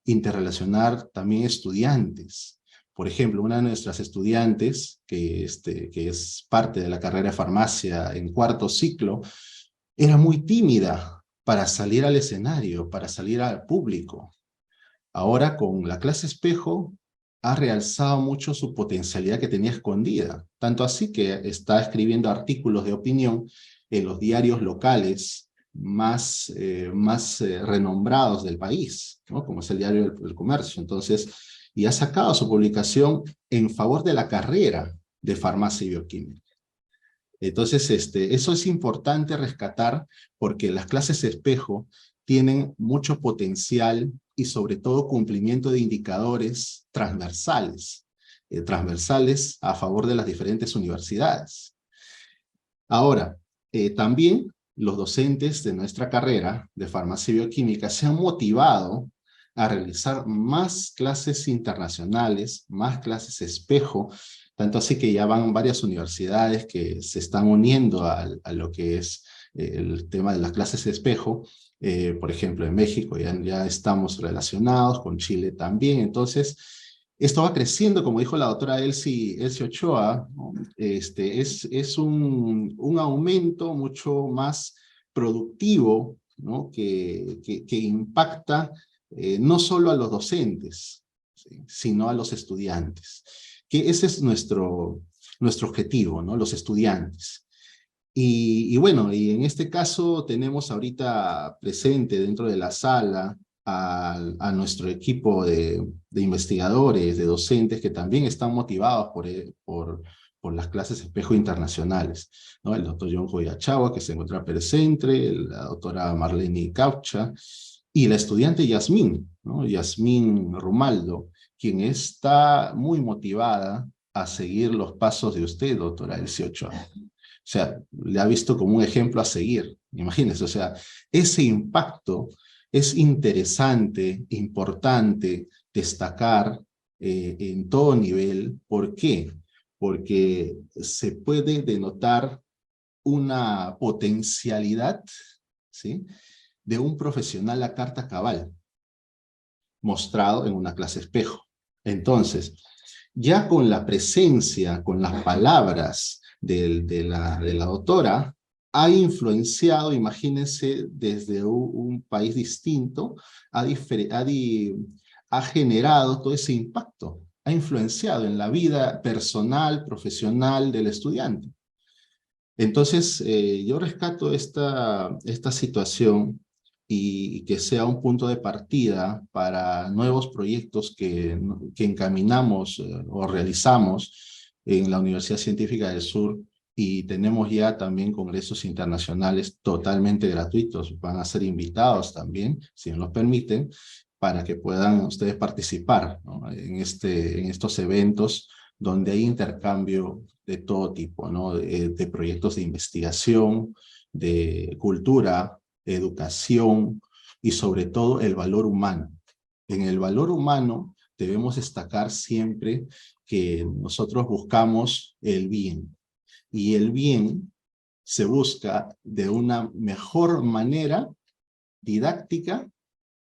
interrelacionar también estudiantes. Por ejemplo, una de nuestras estudiantes, que es parte de la carrera de farmacia en cuarto ciclo, era muy tímida para salir al escenario, para salir al público. Ahora, con la clase espejo, ha realzado mucho su potencialidad que tenía escondida, tanto así que está escribiendo artículos de opinión en los diarios locales más renombrados del país, ¿no? Como es el Diario del Comercio. Entonces, y ha sacado su publicación en favor de la carrera de farmacia y bioquímica. Entonces, eso es importante rescatar, porque las clases espejo tienen mucho potencial y sobre todo cumplimiento de indicadores transversales a favor de las diferentes universidades. Ahora, también los docentes de nuestra carrera de farmacia y bioquímica se han motivado a realizar más clases internacionales, más clases espejo, tanto así que ya van varias universidades que se están uniendo a lo que es el tema de las clases de espejo, por ejemplo, en México ya estamos relacionados, con Chile también. Entonces, esto va creciendo, como dijo la doctora Elsie Ochoa, ¿no? Es un aumento mucho más productivo, ¿no? que impacta no solo a los docentes, ¿sí? Sino a los estudiantes. Que ese es nuestro objetivo, ¿no? Los estudiantes. Y bueno, y en este caso tenemos ahorita presente dentro de la sala a nuestro equipo de investigadores, de docentes que también están motivados por las clases espejo internacionales, ¿no? El doctor John Goyachagua, que se encuentra presente, la doctora Marlene Caucha, y la estudiante Yasmín, ¿no? Yasmín Rumaldo, quien está muy motivada a seguir los pasos de usted, doctora Elsie Ochoa. O sea, le ha visto como un ejemplo a seguir, imagínense, o sea, ese impacto es interesante, importante destacar en todo nivel. ¿Por qué? Porque se puede denotar una potencialidad, ¿sí?, de un profesional a carta cabal, mostrado en una clase espejo. Entonces, ya con la presencia, con las palabras de la doctora, ha influenciado, imagínense, desde un país distinto, ha generado todo ese impacto, ha influenciado en la vida personal, profesional del estudiante. Entonces, yo rescato esta situación y que sea un punto de partida para nuevos proyectos que encaminamos o realizamos en la Universidad Científica del Sur, y tenemos ya también congresos internacionales totalmente gratuitos. Van a ser invitados también, si nos lo permiten, para que puedan ustedes participar, ¿no?, en estos eventos donde hay intercambio de todo tipo, ¿no? De proyectos de investigación, de cultura, educación y sobre todo el valor humano. En el valor humano debemos destacar siempre que nosotros buscamos el bien, y el bien se busca de una mejor manera didáctica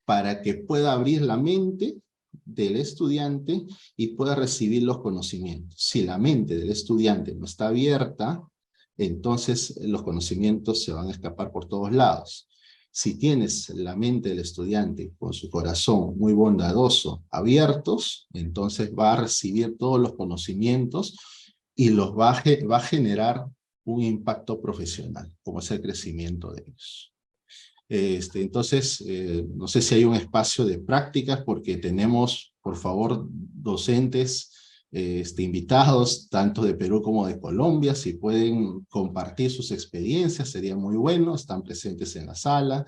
para que pueda abrir la mente del estudiante y pueda recibir los conocimientos. Si la mente del estudiante no está abierta, entonces los conocimientos se van a escapar por todos lados. Si tienes la mente del estudiante con su corazón muy bondadoso, abiertos, entonces va a recibir todos los conocimientos y los va a generar un impacto profesional, como es el crecimiento de ellos. Entonces, no sé si hay un espacio de prácticas, porque tenemos, por favor, docentes invitados, tanto de Perú como de Colombia. Si pueden compartir sus experiencias, sería muy bueno. Están presentes en la sala.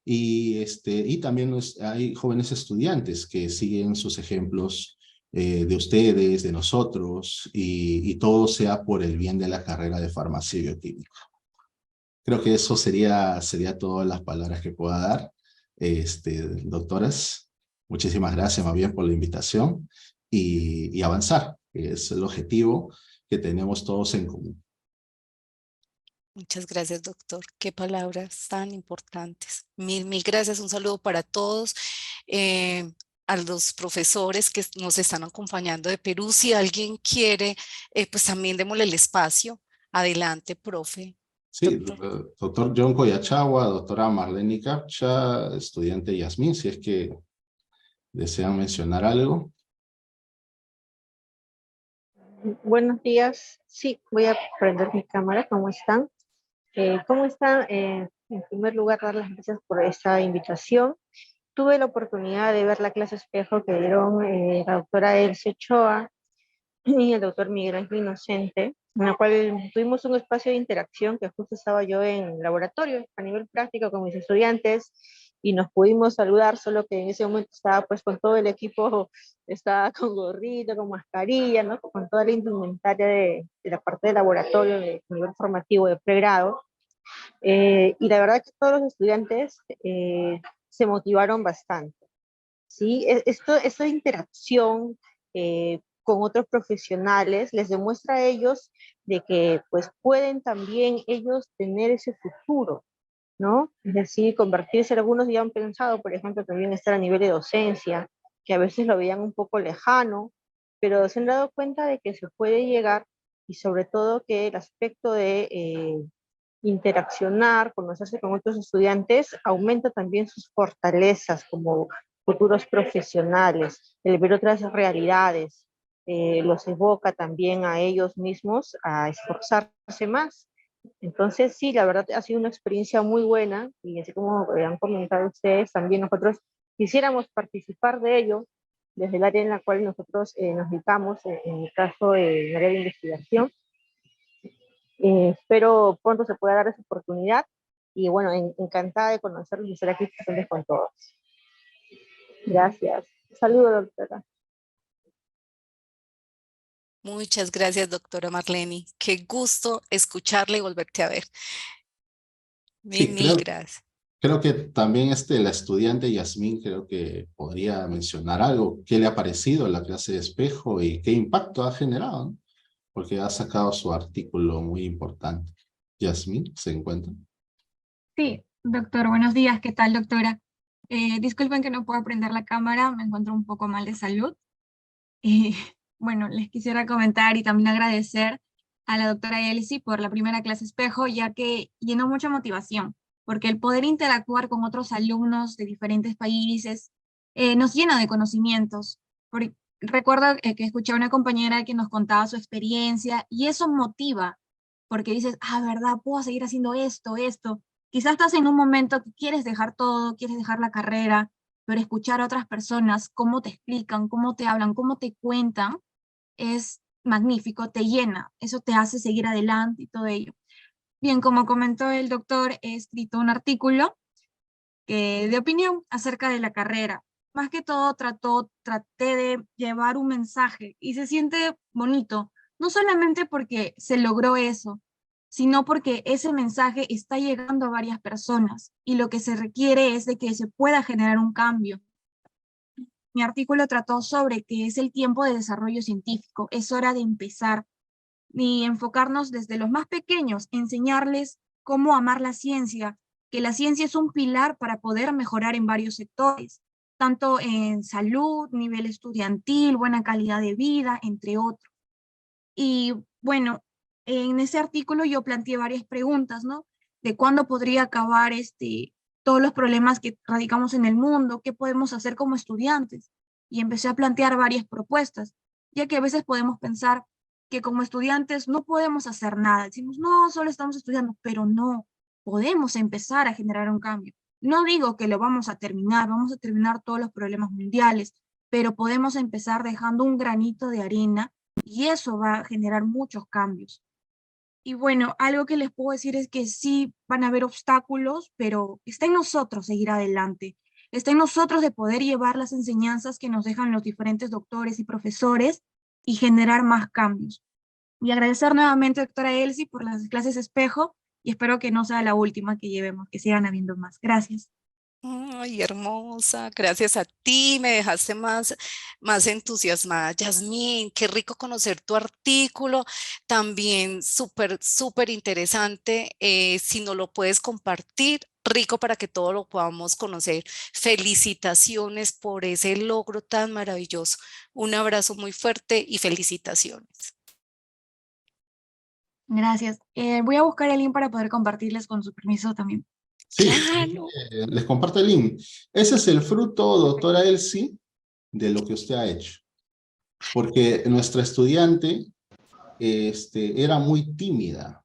Y también hay jóvenes estudiantes que siguen sus ejemplos de ustedes, de nosotros, y todo sea por el bien de la carrera de farmacia y bioquímica. Creo que eso sería todas las palabras que pueda dar. Doctoras, muchísimas gracias más bien por la invitación y avanzar, que es el objetivo que tenemos todos en común. Muchas gracias, doctor. Qué palabras tan importantes. Mil gracias. Un saludo para todos. A los profesores que nos están acompañando de Perú. Si alguien quiere, pues también démosle el espacio. Adelante, profe. Sí, Doctor. doctor John Goyachagua, doctora Marlene Capcha, estudiante Yasmín, si es que desean mencionar algo. Buenos días. Sí, voy a prender mi cámara. ¿Cómo están? ¿Cómo están? En primer lugar, dar las gracias por esta invitación. Tuve la oportunidad de ver la clase espejo que dieron la doctora Elsie Ochoa y el doctor Miguel Ángel Inocente, en la cual tuvimos un espacio de interacción, que justo estaba yo en laboratorio a nivel práctico con mis estudiantes, y nos pudimos saludar, solo que en ese momento estaba pues con todo el equipo, estaba con gorrito, con mascarilla, ¿no?, con toda la indumentaria de la parte de laboratorio de nivel formativo de pregrado. Y la verdad que todos los estudiantes se motivaron bastante, ¿sí? Esta interacción con otros profesionales les demuestra a ellos de que pues pueden también ellos tener ese futuro, ¿no? Es decir, convertirse, algunos ya han pensado, por ejemplo, también estar a nivel de docencia, que a veces lo veían un poco lejano, pero se han dado cuenta de que se puede llegar y sobre todo que el aspecto de interaccionar, conocerse con otros estudiantes, aumenta también sus fortalezas como futuros profesionales, el ver otras realidades, los evoca también a ellos mismos a esforzarse más. Entonces, sí, la verdad ha sido una experiencia muy buena y así como han comentado ustedes, también nosotros quisiéramos participar de ello desde el área en la cual nosotros nos dedicamos, en mi caso, en el área de investigación. Espero pronto se pueda dar esa oportunidad y bueno, encantada de conocerlos y estar aquí presentes con todos. Gracias. Saludos, doctora. Muchas gracias, doctora Marlene. Qué gusto escucharle y volverte a ver. Sí, Mil gracias. creo que también la estudiante Yasmín creo que podría mencionar algo. ¿Qué le ha parecido la clase de espejo y qué impacto ha generado, ¿no? Porque ha sacado su artículo muy importante. Yasmín, ¿se encuentra? Sí, doctor, buenos días. ¿Qué tal, doctora? Disculpen que no puedo prender la cámara, me encuentro un poco mal de salud. Eh, bueno, les quisiera comentar y también agradecer a la doctora Elsie por la primera clase espejo, ya que llenó mucha motivación, porque el poder interactuar con otros alumnos de diferentes países nos llena de conocimientos. Recuerdo que escuché a una compañera que nos contaba su experiencia y eso motiva, porque dices, ah, ¿verdad? Puedo seguir haciendo esto. Quizás estás en un momento que quieres dejar todo, quieres dejar la carrera, pero escuchar a otras personas, cómo te explican, cómo te hablan, cómo te cuentan, es magnífico, te llena, eso te hace seguir adelante y todo ello. Bien, como comentó el doctor, he escrito un artículo de opinión acerca de la carrera. Más que todo traté de llevar un mensaje y se siente bonito, no solamente porque se logró eso, sino porque ese mensaje está llegando a varias personas y lo que se requiere es de que se pueda generar un cambio. Mi artículo trató sobre que es el tiempo de desarrollo científico, es hora de empezar y enfocarnos desde los más pequeños, enseñarles cómo amar la ciencia, que la ciencia es un pilar para poder mejorar en varios sectores, tanto en salud, nivel estudiantil, buena calidad de vida, entre otros. Y bueno, en ese artículo yo planteé varias preguntas, ¿no? De cuándo podría acabar todos los problemas que radicamos en el mundo, qué podemos hacer como estudiantes. Y empecé a plantear varias propuestas, ya que a veces podemos pensar que como estudiantes no podemos hacer nada. Decimos, no, solo estamos estudiando, pero no, podemos empezar a generar un cambio. No digo que lo vamos a terminar todos los problemas mundiales, pero podemos empezar dejando un granito de arena y eso va a generar muchos cambios. Y bueno, algo que les puedo decir es que sí van a haber obstáculos, pero está en nosotros seguir adelante. Está en nosotros de poder llevar las enseñanzas que nos dejan los diferentes doctores y profesores y generar más cambios. Y agradecer nuevamente, doctora Elsie, por las clases espejo y espero que no sea la última que llevemos, que sigan habiendo más. Gracias. Ay, hermosa, gracias a ti, me dejaste más entusiasmada. Yasmín, qué rico conocer tu artículo, también súper interesante. Si no lo puedes compartir, rico para que todos lo podamos conocer. Felicitaciones por ese logro tan maravilloso. Un abrazo muy fuerte y felicitaciones. Gracias. Voy a buscar el link para poder compartirles con su permiso también. Sí, Claro. les comparto el link. Ese es el fruto, doctora Elsie, de lo que usted ha hecho. Porque nuestra estudiante era muy tímida.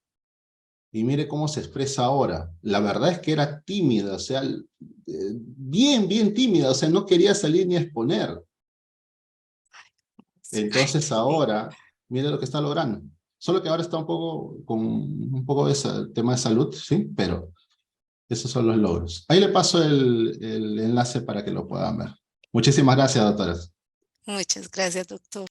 Y mire cómo se expresa ahora. La verdad es que era tímida, o sea, bien tímida, o sea, no quería salir ni a exponer. Entonces ahora, mire lo que está logrando. Solo que ahora está un poco con un poco de tema de salud, ¿sí? Pero esos son los logros. Ahí le paso el enlace para que lo puedan ver. Muchísimas gracias, doctoras. Muchas gracias, doctor.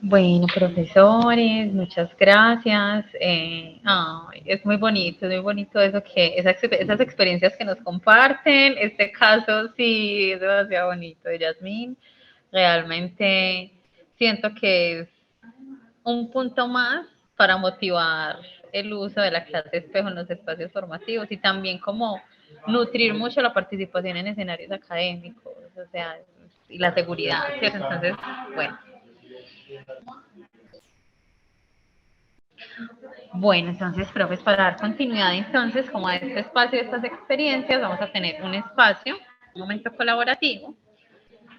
Bueno, profesores, muchas gracias. Es muy bonito eso esas experiencias que nos comparten. Este caso sí es demasiado bonito de Yasmín. Realmente siento que es un punto más para motivar el uso de la clase espejo en los espacios formativos y también como nutrir mucho la participación en escenarios académicos, o sea, y la seguridad, ¿cierto? Entonces, bueno. Bueno, entonces, profes, para dar continuidad entonces como a este espacio, a estas experiencias, vamos a tener un espacio, un momento colaborativo.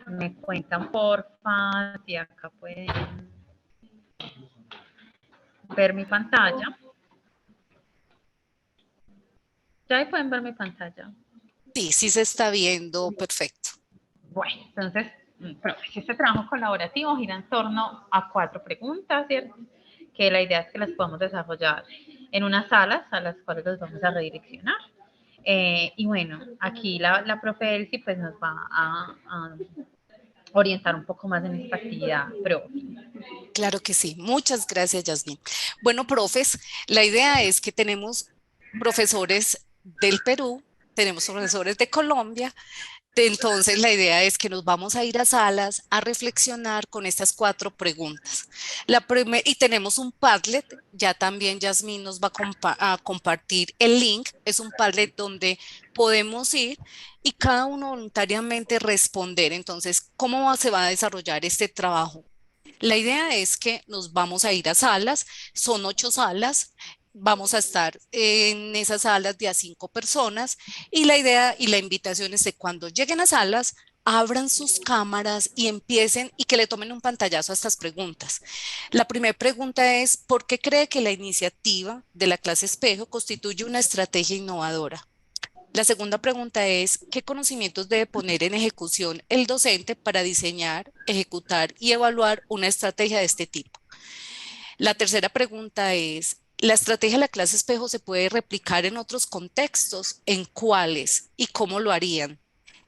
Me cuentan, porfa, si acá pueden ver mi pantalla. ¿Ya ahí pueden ver mi pantalla? Sí, sí se está viendo perfecto. Bueno, entonces, profe, este trabajo colaborativo gira en torno a 4 preguntas, ¿cierto? Que la idea es que las podamos desarrollar en unas salas a las cuales los vamos a redireccionar. Y bueno, aquí la profe Elsie pues nos va a orientar un poco más en esta actividad, profe. Claro que sí. Muchas gracias, Yasmín. Bueno, profes, la idea es que tenemos profesores del Perú, tenemos profesores de Colombia. Entonces, la idea es que nos vamos a ir a salas a reflexionar con estas 4 preguntas. Y tenemos un Padlet, ya también Yasmín nos va a compartir el link. Es un Padlet donde podemos ir y cada uno voluntariamente responder. Entonces, ¿cómo se va a desarrollar este trabajo? La idea es que nos vamos a ir a salas, son 8 salas, vamos a estar en esas salas de a 5 personas y la idea y la invitación es de cuando lleguen a salas, abran sus cámaras y empiecen y que le tomen un pantallazo a estas preguntas. La primera pregunta es, ¿por qué cree que la iniciativa de la clase espejo constituye una estrategia innovadora? La segunda pregunta es, ¿qué conocimientos debe poner en ejecución el docente para diseñar, ejecutar y evaluar una estrategia de este tipo? La tercera pregunta es, ¿la estrategia de la clase espejo se puede replicar en otros contextos? ¿En cuáles? ¿Y cómo lo harían?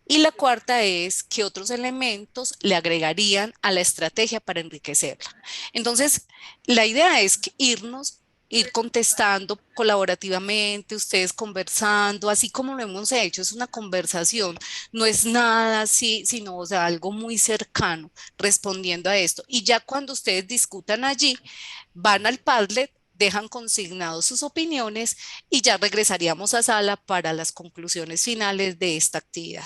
Y la cuarta es, ¿qué otros elementos le agregarían a la estrategia para enriquecerla? Entonces, la idea es ir contestando colaborativamente, ustedes conversando, así como lo hemos hecho, es una conversación, no es nada así, sino o sea, algo muy cercano respondiendo a esto. Y ya cuando ustedes discutan allí, van al Padlet, dejan consignados sus opiniones y ya regresaríamos a sala para las conclusiones finales de esta actividad.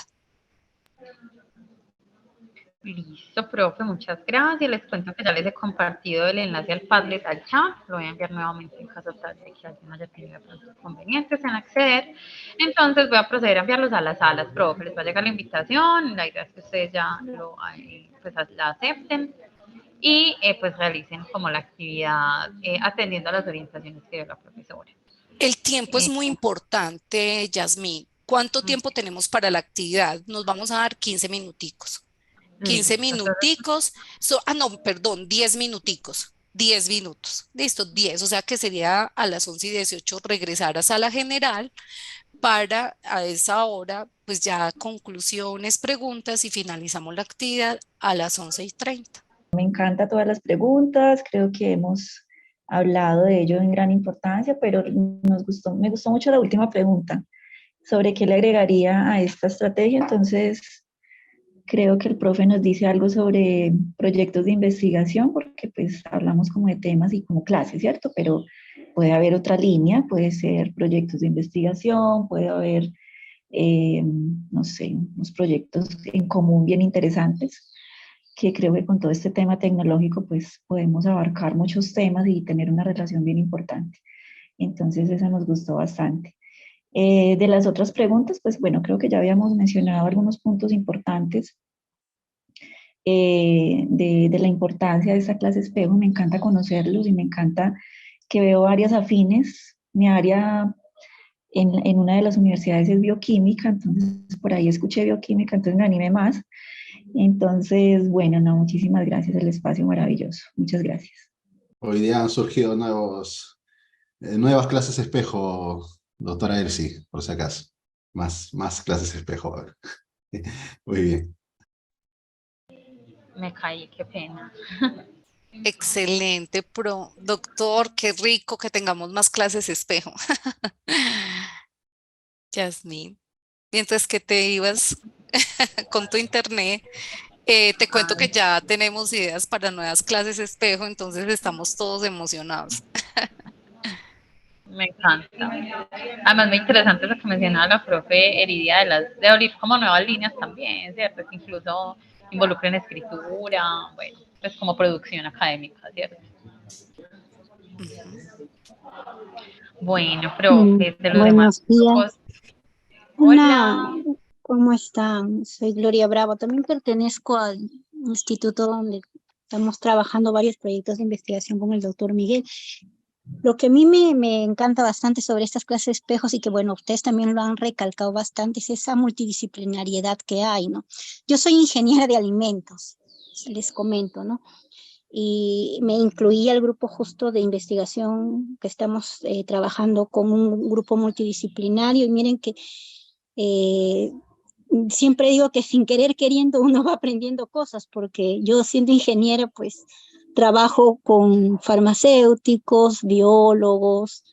Listo, profe, muchas gracias. Les cuento que ya les he compartido el enlace al Padlet al chat. Lo voy a enviar nuevamente en caso tal de que alguien haya tenido inconvenientes en acceder. Entonces voy a proceder a enviarlos a las salas, profe. Les va a llegar la invitación. La idea es que ustedes ya pues, la acepten y pues realicen como la actividad atendiendo a las orientaciones que dio la profesora. El tiempo es muy importante, Yasmín. ¿Cuánto tiempo tenemos para la actividad? Nos vamos a dar 15 minuticos. 15 minuticos, no, perdón, 10 minuticos, 10 minutos, listo, 10, o sea que sería a las 11:18 regresar a sala general para a esa hora, pues ya conclusiones, preguntas y finalizamos la actividad a las 11:30. Me encantan todas las preguntas, creo que hemos hablado de ello en gran importancia, pero me gustó mucho la última pregunta sobre qué le agregaría a esta estrategia. Entonces, creo que el profe nos dice algo sobre proyectos de investigación, porque pues hablamos como de temas y como clases, ¿cierto? Pero puede haber otra línea, puede ser proyectos de investigación, puede haber, no sé, unos proyectos en común bien interesantes, que creo que con todo este tema tecnológico pues podemos abarcar muchos temas y tener una relación bien importante. Entonces, eso nos gustó bastante. De las otras preguntas, pues bueno, creo que ya habíamos mencionado algunos puntos importantes de la importancia de esta clase espejo. Me encanta conocerlos y me encanta que veo áreas afines. Mi área en una de las universidades es bioquímica, entonces por ahí escuché bioquímica, entonces me animé más. Entonces, bueno, no, muchísimas gracias, el espacio maravilloso. Muchas gracias. Hoy día han surgido nuevas clases espejo, doctora Elsie, por si acaso. Más clases espejo ahora. Muy bien. Me caí, qué pena. Excelente, doctor, qué rico que tengamos más clases espejo. Yasmín, mientras que te ibas con tu internet, te cuento que ya tenemos ideas para nuevas clases espejo, entonces estamos todos emocionados. Me encanta. Además, muy interesante lo que mencionaba la profe Heridia de abrir como nuevas líneas también, ¿cierto? Que incluso involucren escritura, bueno, pues como producción académica, ¿cierto? Bueno, profe, de los demás Buenos días. grupos. Hola. ¿Cómo están? Soy Gloria Bravo. También pertenezco al instituto donde estamos trabajando varios proyectos de investigación con el doctor Miguel. Lo que a mí me encanta bastante sobre estas clases espejos y que, bueno, ustedes también lo han recalcado bastante, es esa multidisciplinariedad que hay, ¿no? Yo soy ingeniera de alimentos, les comento, ¿no? Y me incluí al grupo justo de investigación que estamos trabajando con un grupo multidisciplinario y miren que siempre digo que sin querer queriendo uno va aprendiendo cosas porque yo siendo ingeniera pues trabajo con farmacéuticos, biólogos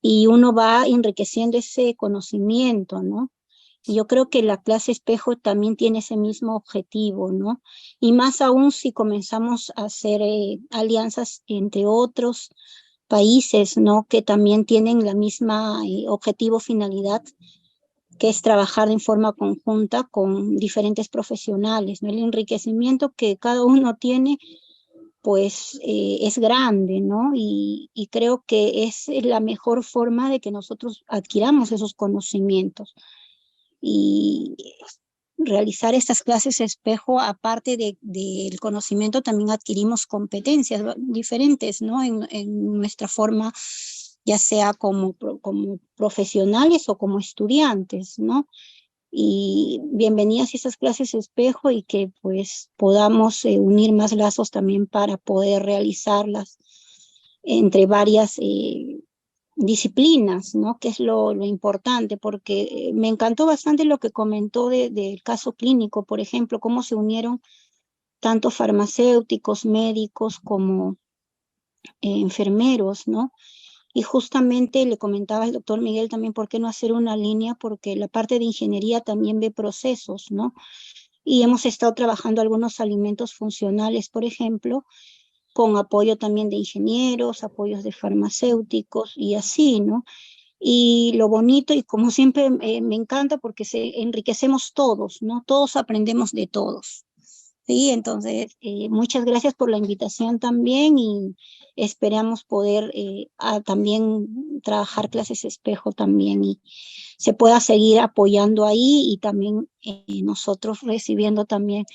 y uno va enriqueciendo ese conocimiento, ¿no? Y yo creo que la clase espejo también tiene ese mismo objetivo, ¿no? Y más aún si comenzamos a hacer alianzas entre otros países, ¿no? Que también tienen la misma objetivo, finalidad, que es trabajar en forma conjunta con diferentes profesionales, ¿no? El enriquecimiento que cada uno tiene, pues es grande, ¿no? Y creo que es la mejor forma de que nosotros adquiramos esos conocimientos. Y realizar estas clases espejo, aparte del conocimiento, también adquirimos competencias diferentes, ¿no? En nuestra forma, ya sea como profesionales o como estudiantes, ¿no? Y bienvenidas a esas clases espejo y que pues podamos unir más lazos también para poder realizarlas entre varias disciplinas, ¿no? Que es lo importante, porque me encantó bastante lo que comentó del caso clínico, por ejemplo, cómo se unieron tanto farmacéuticos, médicos como enfermeros, ¿no? Y justamente le comentaba al doctor Miguel también, ¿por qué no hacer una línea? Porque la parte de ingeniería también ve procesos, ¿no? Y hemos estado trabajando algunos alimentos funcionales, por ejemplo, con apoyo también de ingenieros, apoyos de farmacéuticos y así, ¿no? Y lo bonito, y como siempre me encanta porque enriquecemos todos, ¿no? Todos aprendemos de todos. Sí, entonces, muchas gracias por la invitación también y esperamos poder también trabajar clases espejo también y se pueda seguir apoyando ahí y también nosotros recibiendo también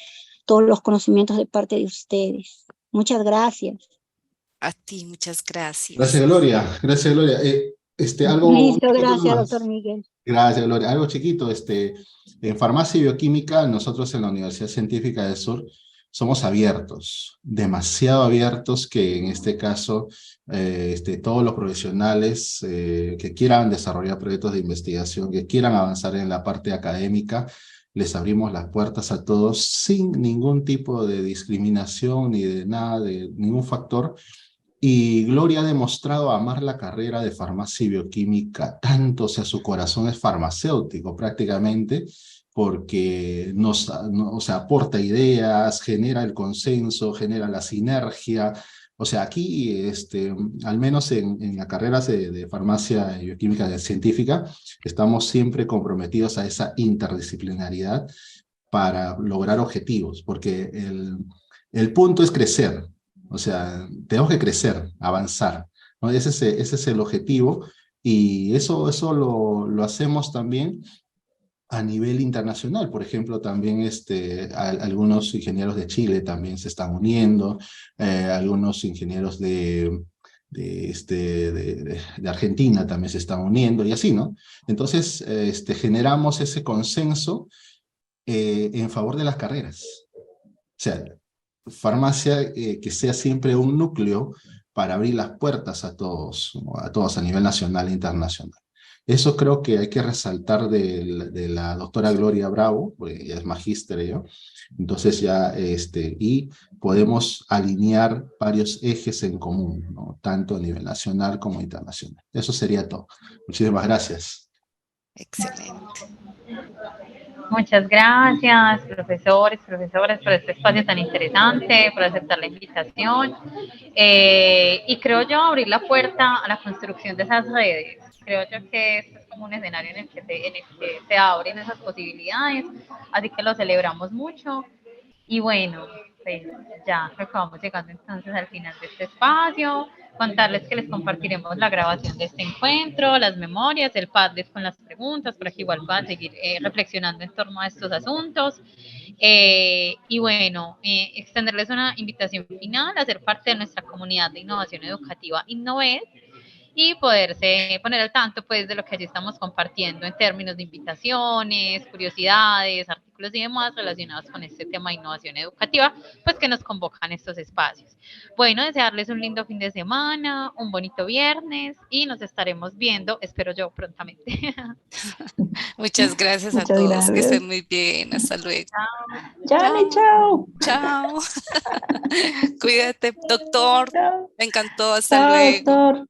todos los conocimientos de parte de ustedes. Muchas gracias. A ti, muchas gracias. Gracias, Gloria. Gracias, Gloria. Algo Listo, gracias, nomás. doctor Miguel. Gracias, Gloria. Algo chiquito, en farmacia y bioquímica, nosotros en la Universidad Científica del Sur somos abiertos, demasiado abiertos, que en este caso todos los profesionales que quieran desarrollar proyectos de investigación, que quieran avanzar en la parte académica, les abrimos las puertas a todos sin ningún tipo de discriminación ni de nada, de ningún factor. Y Gloria ha demostrado amar la carrera de farmacia y bioquímica tanto, o sea, su corazón es farmacéutico prácticamente, porque o sea, aporta ideas, genera el consenso, genera la sinergia. O sea, aquí, al menos en las carreras de farmacia y bioquímica científica, estamos siempre comprometidos a esa interdisciplinariedad para lograr objetivos, porque el punto es crecer. O sea, tenemos que crecer, avanzar, ¿no? Ese es el objetivo y eso lo hacemos también a nivel internacional. Por ejemplo, también algunos ingenieros de Chile también se están uniendo, algunos ingenieros de Argentina también se están uniendo y así, ¿no? Entonces, generamos ese consenso en favor de las carreras. O sea, farmacia que sea siempre un núcleo para abrir las puertas a todos a nivel nacional e internacional. Eso creo que hay que resaltar de la doctora Gloria Bravo, porque ella es magíster, entonces ya, y podemos alinear varios ejes en común, ¿no? Tanto a nivel nacional como internacional. Eso sería todo. Muchísimas gracias. Excelente. Muchas gracias, profesores, profesoras, por este espacio tan interesante, por aceptar la invitación. Y creo yo abrir la puerta a la construcción de esas redes. Creo yo que este es como un escenario en el que se abren esas posibilidades, así que lo celebramos mucho. Y bueno, pues ya acabamos llegando entonces al final de este espacio. Contarles que les compartiremos la grabación de este encuentro, las memorias, el Padlet con las preguntas, para que igual puedan seguir reflexionando en torno a estos asuntos. Y bueno, extenderles una invitación final a ser parte de nuestra comunidad de innovación educativa Innovet y poderse poner al tanto pues de lo que allí estamos compartiendo en términos de invitaciones, curiosidades, artículos y demás relacionados con este tema de innovación educativa, pues que nos convocan estos espacios. Bueno, desearles un lindo fin de semana, un bonito viernes y nos estaremos viendo, espero yo, prontamente. Muchas gracias a Muchas todos, que gracias. estén muy bien, hasta luego. Jane, chao. Chao. Cuídate, doctor. Chao. Me encantó, hasta Chao, luego. doctor.